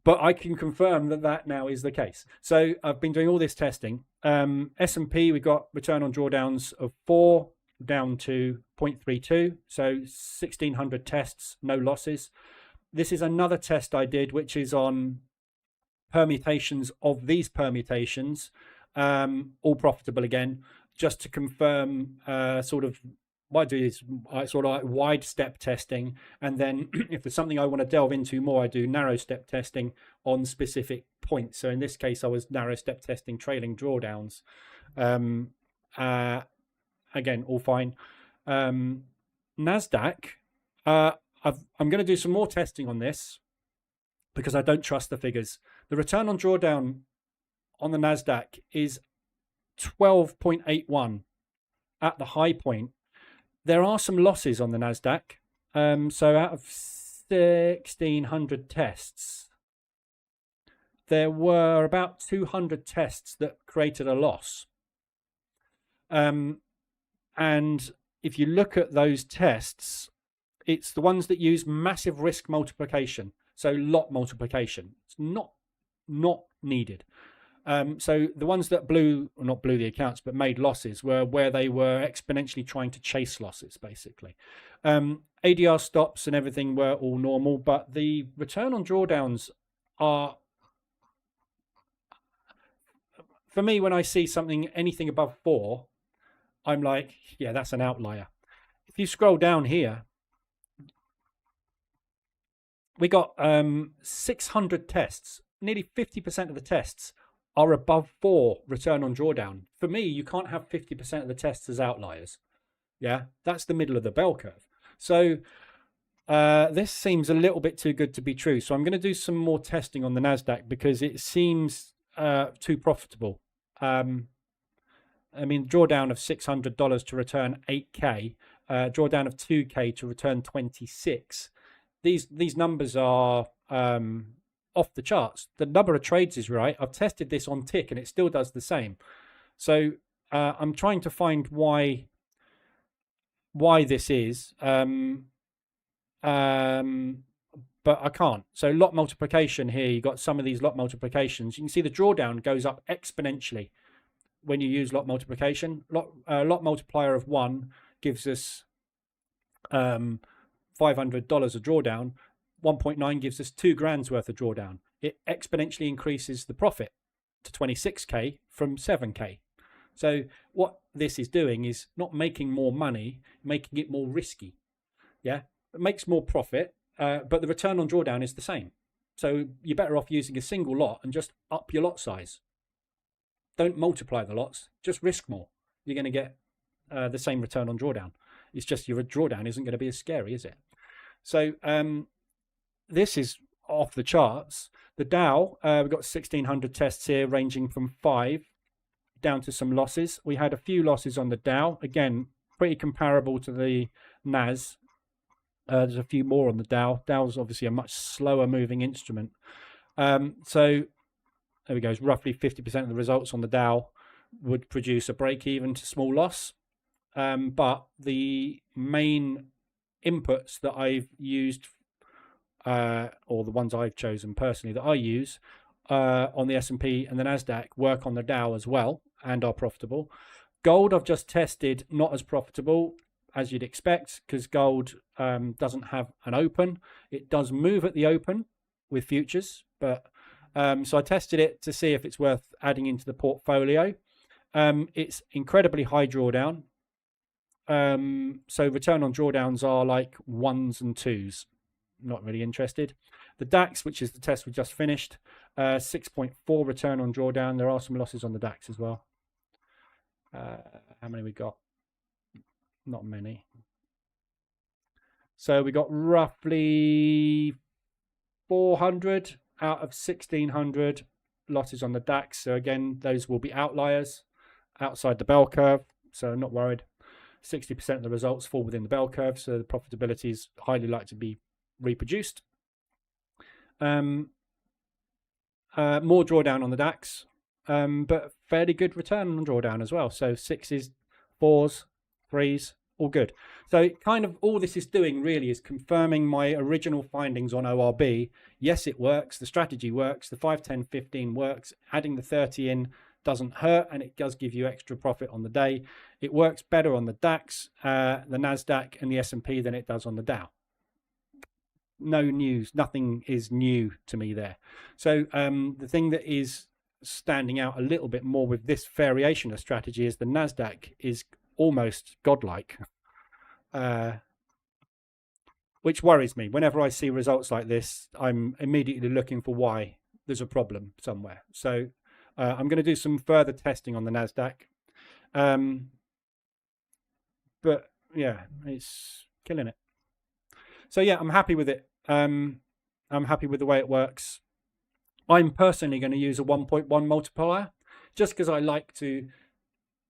Speaker 1: But I can confirm that now is the case. So I've been doing all this testing. S&P, we got return on drawdowns of 4 down to 0.32. So 1,600 tests, no losses. This is another test I did, which is on permutations of these permutations, all profitable again, just to confirm sort of what I do is sort of like wide step testing, and then if there's something I want to delve into more, I do narrow step testing on specific points. So in this case, I was narrow step testing trailing drawdowns. Again, all fine. NASDAQ, I'm going to do some more testing on this because I don't trust the figures. The return on drawdown on the NASDAQ is 12.81 at the high point. There are some losses on the NASDAQ. So out of 1,600 tests, there were about 200 tests that created a loss. And if you look at those tests, it's the ones that use massive risk multiplication, so lot multiplication. It's not needed. So the ones that not blew the accounts, but made losses were where they were exponentially trying to chase losses, basically. ADR stops and everything were all normal, but the return on drawdowns are, for me, when I see something, anything above 4, I'm like, yeah, that's an outlier. If you scroll down here, we got 600 tests. Nearly 50% of the tests are above 4 return on drawdown. For me, you can't have 50% of the tests as outliers. Yeah, that's the middle of the bell curve. So this seems a little bit too good to be true. So I'm going to do some more testing on the NASDAQ because it seems too profitable. I mean, drawdown of $600 to return 8K, drawdown of 2K to return 26. These numbers are off the charts. The number of trades is right. I've tested this on tick and it still does the same. So I'm trying to find why this is, but I can't. So lot multiplication here, you got some of these lot multiplications. You can see the drawdown goes up exponentially when you use lot multiplication. Lot multiplier of 1 gives us $500 of drawdown. 1.9 gives us $2,000 worth of drawdown. It exponentially increases the profit to 26K from 7K. So what this is doing is not making more money, making it more risky. Yeah, it makes more profit, but the return on drawdown is the same. So you're better off using a single lot and just up your lot size. Don't multiply the lots, just risk more. You're going to get the same return on drawdown. It's just your drawdown isn't going to be as scary, is it? So this is off the charts. The Dow, we've got 1,600 tests here ranging from 5 down to some losses. We had a few losses on the Dow. Again, pretty comparable to the NAS. There's a few more on the Dow. Dow's obviously a much slower moving instrument. So there we go. Roughly 50% of the results on the Dow would produce a break even to small loss. But the main inputs that I've used, or the ones I've chosen personally that I use on the S&P and the NASDAQ, work on the Dow as well and are profitable. Gold I've just tested, not as profitable as you'd expect, because gold doesn't have an open. It does move at the open with futures, but so I tested it to see if it's worth adding into the portfolio. It's incredibly high drawdown. So return on drawdowns are like 1s and 2s. Not really interested. The DAX, which is the test we just finished, 6.4 return on drawdown. There are some losses on the DAX as well. How many we got? Not many. So we got roughly 400 out of 1,600 losses on the DAX. So again, those will be outliers outside the bell curve. So not worried. 60% of the results fall within the bell curve. So the profitability is highly likely to be reproduced. More drawdown on the DAX, but fairly good return on drawdown as well. So 6s, 4s, 3s, all good. So kind of all this is doing really is confirming my original findings on ORB. Yes, it works. The strategy works. The 5, 10, 15 works. Adding the 30 in doesn't hurt, and it does give you extra profit on the day. It works better on the DAX, the NASDAQ, and the S&P than it does on the Dow. No news, nothing is new to me there. So the thing that is standing out a little bit more with this variation of strategy is the NASDAQ is almost godlike, which worries me. Whenever I see results like this, I'm immediately looking for why there's a problem somewhere. So I'm going to do some further testing on the NASDAQ. But yeah, it's killing it. So yeah, I'm happy with it. I'm happy with the way it works. I'm personally going to use a 1.1 multiplier just because I like to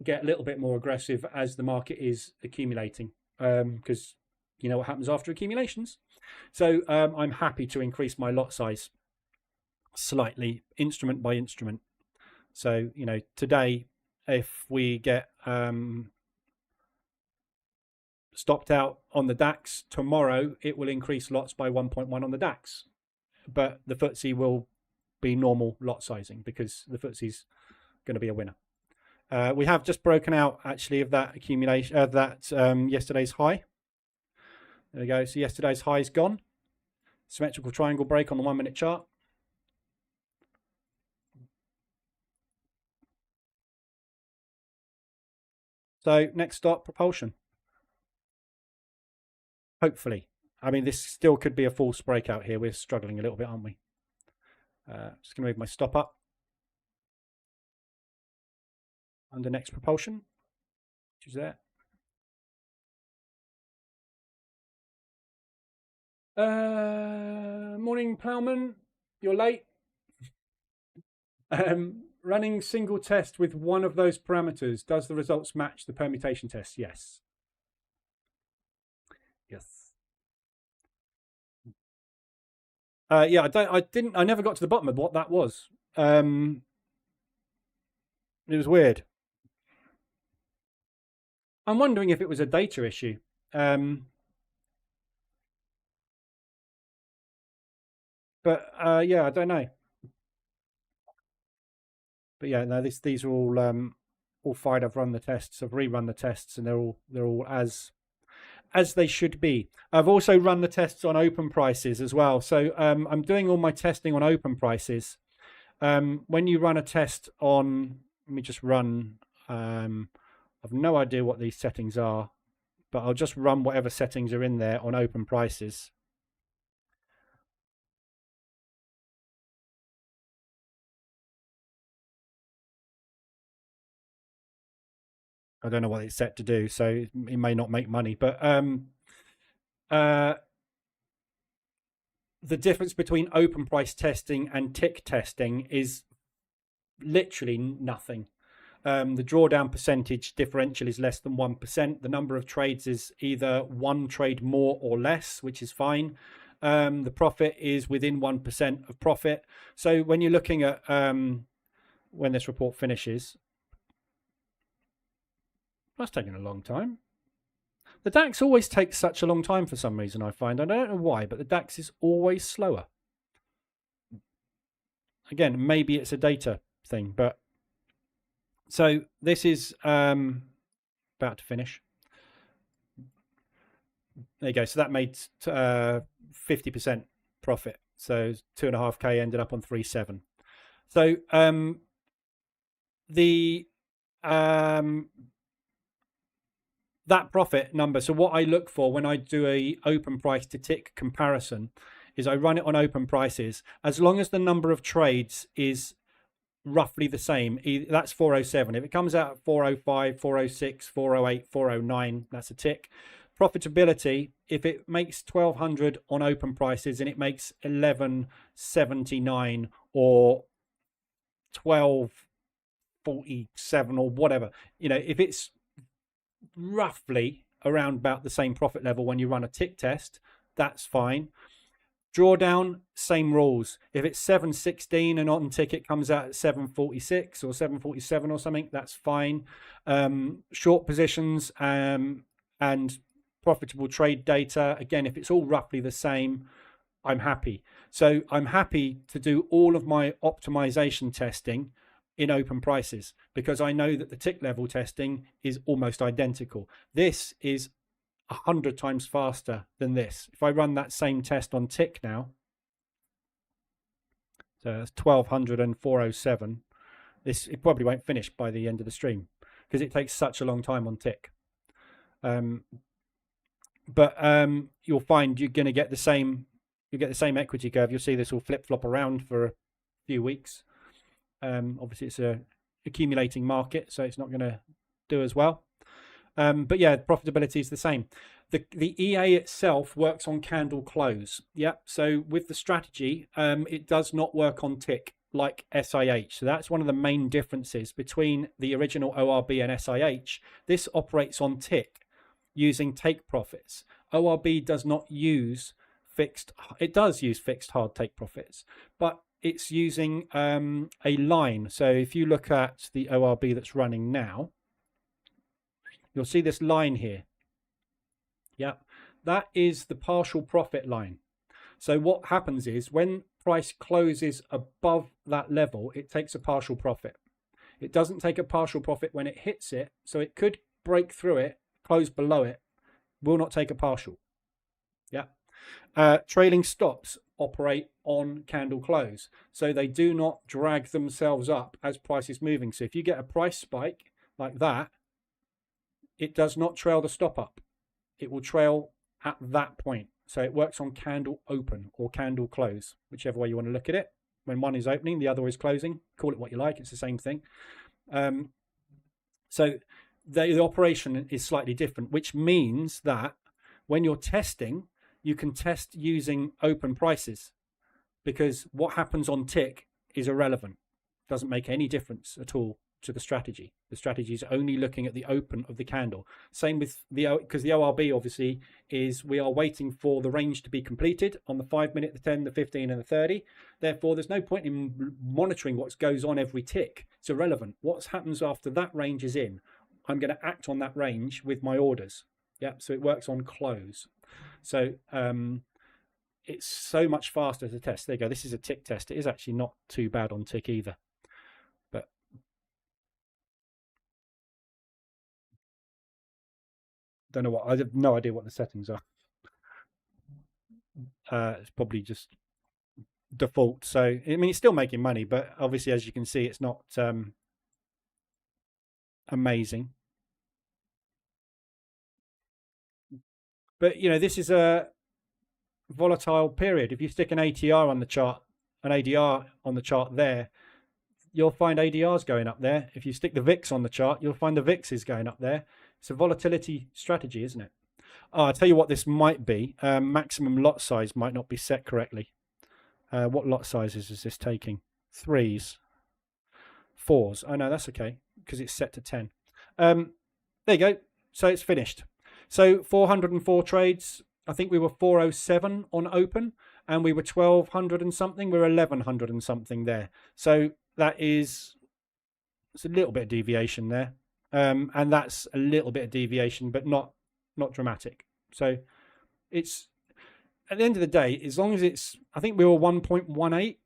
Speaker 1: get a little bit more aggressive as the market is accumulating, because you know what happens after accumulations. So I'm happy to increase my lot size. slightly, instrument by instrument. So, you know, today, if we get stopped out on the DAX, tomorrow it will increase lots by 1.1 on the DAX. But the FTSE will be normal lot sizing because the FTSE's going to be a winner. We have just broken out actually of that accumulation, yesterday's high. There we go. So yesterday's high is gone. Symmetrical triangle break on the 1 minute chart. So next stop, propulsion. Hopefully. I mean, this still could be a false breakout here. We're struggling a little bit, aren't we? Just going to move my stop up. Under next propulsion, which is there. Morning, Plowman. You're late. Running single test with one of those parameters. Does the results match the permutation test? Yes. Yes. Yeah, I never got to the bottom of what that was. It was weird. I'm wondering if it was a data issue. But yeah, I don't know. But yeah, no, these are all fine. I've run the tests, I've rerun the tests, and they're all as they should be. I've also run the tests on open prices as well. So I'm doing all my testing on open prices. When you run a test on, let me just run. I've no idea what these settings are, but I'll just run whatever settings are in there on open prices. I don't know what it's set to do, so it may not make money. But the difference between open price testing and tick testing is literally nothing. The drawdown percentage differential is less than 1%. The number of trades is either one trade more or less, which is fine. The profit is within 1% of profit. So when you're looking at when this report finishes, that's taking a long time. The DAX always takes such a long time for some reason, I find. I don't know why, but the DAX is always slower. Again, maybe it's a data thing, but so this is about to finish. There you go. So that made 50% profit. So 2.5K ended up on 3.7. So that profit number. So what I look for when I do a open price to tick comparison is I run it on open prices. As long as the number of trades is roughly the same, that's 407. If it comes out at 405, 406, 408, 409, that's a tick. Profitability, if it makes 1200 on open prices and it makes 1179 or 1247 or whatever, you know, if it's roughly around about the same profit level when you run a tick test, that's fine. Drawdown, same rules. If it's 716 and on tick it comes out at 746 or 747 or something, that's fine. Short positions and profitable trade data, again, if it's all roughly the same, I'm happy. So I'm happy to do all of my optimization testing in open prices because I know that the tick level testing is almost identical. This is 100 times faster than this. If I run that same test on tick now, so that's 1200 and 407, it probably won't finish by the end of the stream because it takes such a long time on tick. But you'll find you're going to get the same. You get the same equity curve. You'll see this will flip flop around for a few weeks. Obviously, it's a accumulating market, so it's not going to do as well. But yeah, profitability is the same. The EA itself works on candle close. Yeah, so with the strategy, it does not work on tick like SIH. So that's one of the main differences between the original ORB and SIH. This operates on tick using take profits. ORB does not use fixed. It does use fixed hard take profits, but it's using a line. So if you look at the ORB that's running now, you'll see this line here. Yeah, that is the partial profit line. So what happens is when price closes above that level, it takes a partial profit. It doesn't take a partial profit when it hits it. So it could break through it, close below it, will not take a partial. Yeah. Trailing stops operate on candle close. So they do not drag themselves up as price is moving. So if you get a price spike like that, it does not trail the stop up. It will trail at that point. So it works on candle open or candle close, whichever way you want to look at it. When one is opening, the other is closing. Call it what you like. It's the same thing. So the operation is slightly different, which means that when you're testing, you can test using open prices, because what happens on tick is irrelevant. Doesn't make any difference at all to the strategy. The strategy is only looking at the open of the candle. Same with because the ORB obviously is, we are waiting for the range to be completed on the 5 minute, the 10, the 15 and the 30. Therefore, there's no point in monitoring what goes on every tick. It's irrelevant. What happens after that range is in, I'm going to act on that range with my orders. Yeah, so it works on close. So it's so much faster to test. There you go. This is a tick test. It is actually not too bad on tick either. But don't know what, I have no idea what the settings are. It's probably just default. So I mean, it's still making money, but obviously, as you can see, it's not amazing. But you know, this is a volatile period. If you stick an ATR on the chart, an ADR on the chart there, you'll find ADRs going up there. If you stick the VIX on the chart, you'll find the VIX is going up there. It's a volatility strategy, isn't it? Oh, I'll tell you what this might be. Maximum lot size might not be set correctly. What lot sizes is this taking? 3s, 4s. Oh, no, that's okay, because it's set to 10. There you go. So it's finished. So 404 trades. I think we were 407 on open, and we were 1200 and something. We're 1100 and something there. So that is, it's a little bit of deviation there. And that's a little bit of deviation, but not dramatic. So it's, at the end of the day, as long as it's, I think we were 1.18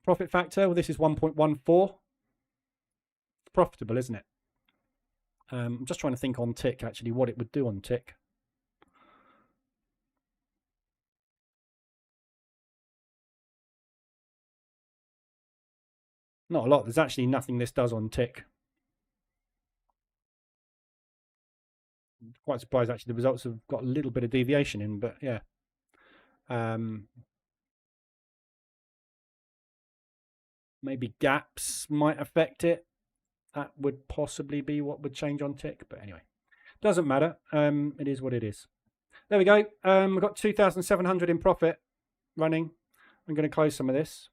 Speaker 1: profit factor. Well, this is 1.14. Profitable, isn't it? I'm just trying to think on tick, actually, what it would do on tick. Not a lot. There's actually nothing this does on tick. I'm quite surprised, actually, the results have got a little bit of deviation in, but yeah. Maybe gaps might affect it. That would possibly be what would change on tick, but anyway, doesn't matter. It is what it is. There we go. We've got 2,700 in profit running. I'm going to close some of this.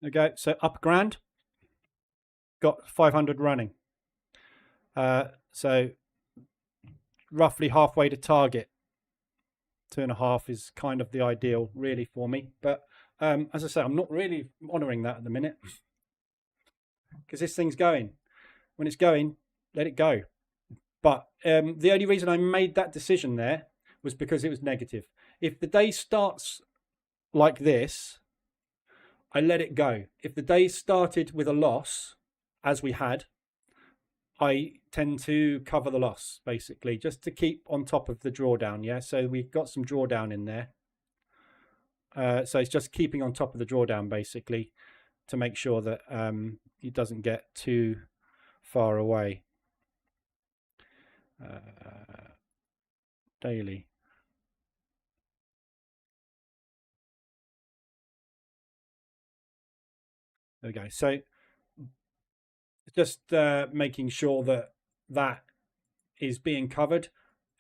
Speaker 1: Okay, so up grand, got 500 running. So roughly halfway to target. 2.5 is kind of the ideal, really, for me. But as I say, I'm not really honouring that at the minute, because this thing's going. When it's going, let it go. But the only reason I made that decision there was because it was negative. If the day starts like this, I let it go. If the day started with a loss, as we had, I tend to cover the loss, basically, just to keep on top of the drawdown. Yeah, so we've got some drawdown in there. So it's just keeping on top of the drawdown, basically, to make sure that it doesn't get too far away. Daily. There we go. So just making sure that that is being covered.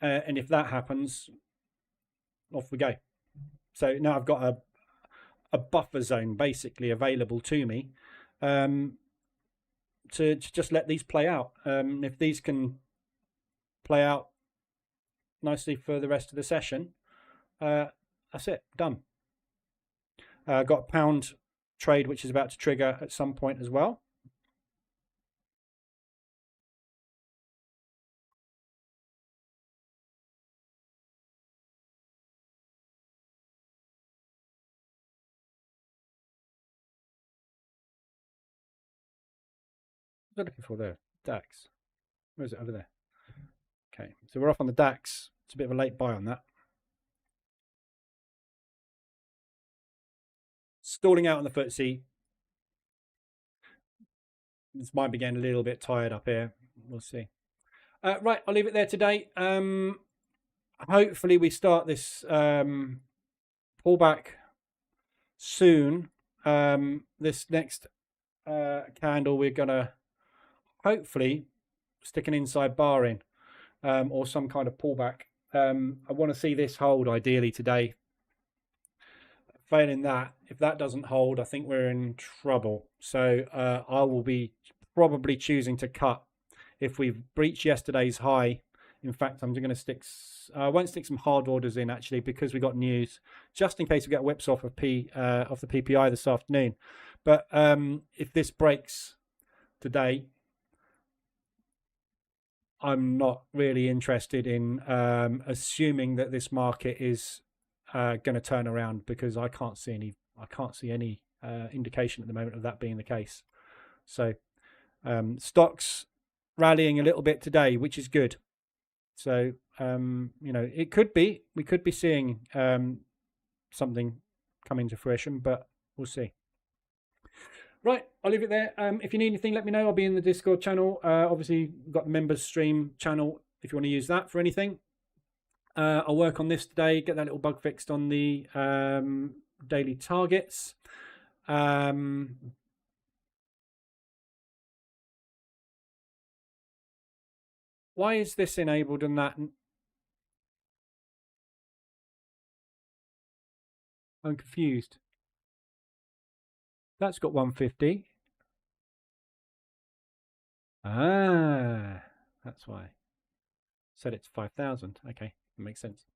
Speaker 1: And if that happens, off we go. So now I've got a buffer zone basically available to me to just let these play out. If these can play out nicely for the rest of the session, that's it, done. Got a pound trade which is about to trigger at some point as well. What am I looking for there? DAX. Where is it? Over there. Okay, so we're off on the DAX. It's a bit of a late buy on that. Stalling out on the FTSE. This might be getting a little bit tired up here. We'll see. Right, I'll leave it there today. Hopefully we start this pullback soon. This next candle, we're going to hopefully stick an inside bar in or some kind of pullback. I want to see this hold ideally today. Failing that, if that doesn't hold, I think we're in trouble. So I will be probably choosing to cut if we've breached yesterday's high. In fact, I'm going to stick, I won't stick some hard orders in actually because we got news, just in case we get whips off of the PPI this afternoon. But if this breaks today, I'm not really interested in assuming that this market is going to turn around because I can't see any indication at the moment of that being the case. So stocks rallying a little bit today, which is good. So you know, we could be seeing something coming to fruition, but we'll see. Right, I'll leave it there. If you need anything, let me know. I'll be in the Discord channel. Obviously, we've got the members stream channel if you want to use that for anything. I'll work on this today, get that little bug fixed on the daily targets. Why is this enabled and that? I'm confused. That's got 150. Ah, that's why. Said it's 5,000. Okay, that makes sense.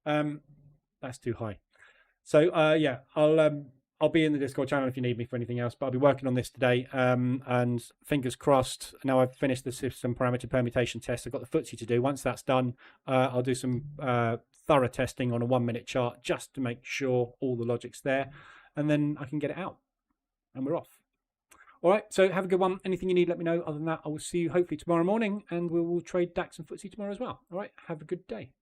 Speaker 1: That's too high. So yeah, I'll be in the Discord channel if you need me for anything else, but I'll be working on this today. And fingers crossed, now I've finished the system parameter permutation test. I've got the FTSE to do. Once that's done, I'll do some thorough testing on a 1 minute chart just to make sure all the logic's there, and then I can get it out and we're off. All right, so have a good one. Anything you need, let me know. Other than that, I will see you hopefully tomorrow morning, and we will trade DAX and FTSE tomorrow as well. All right, have a good day.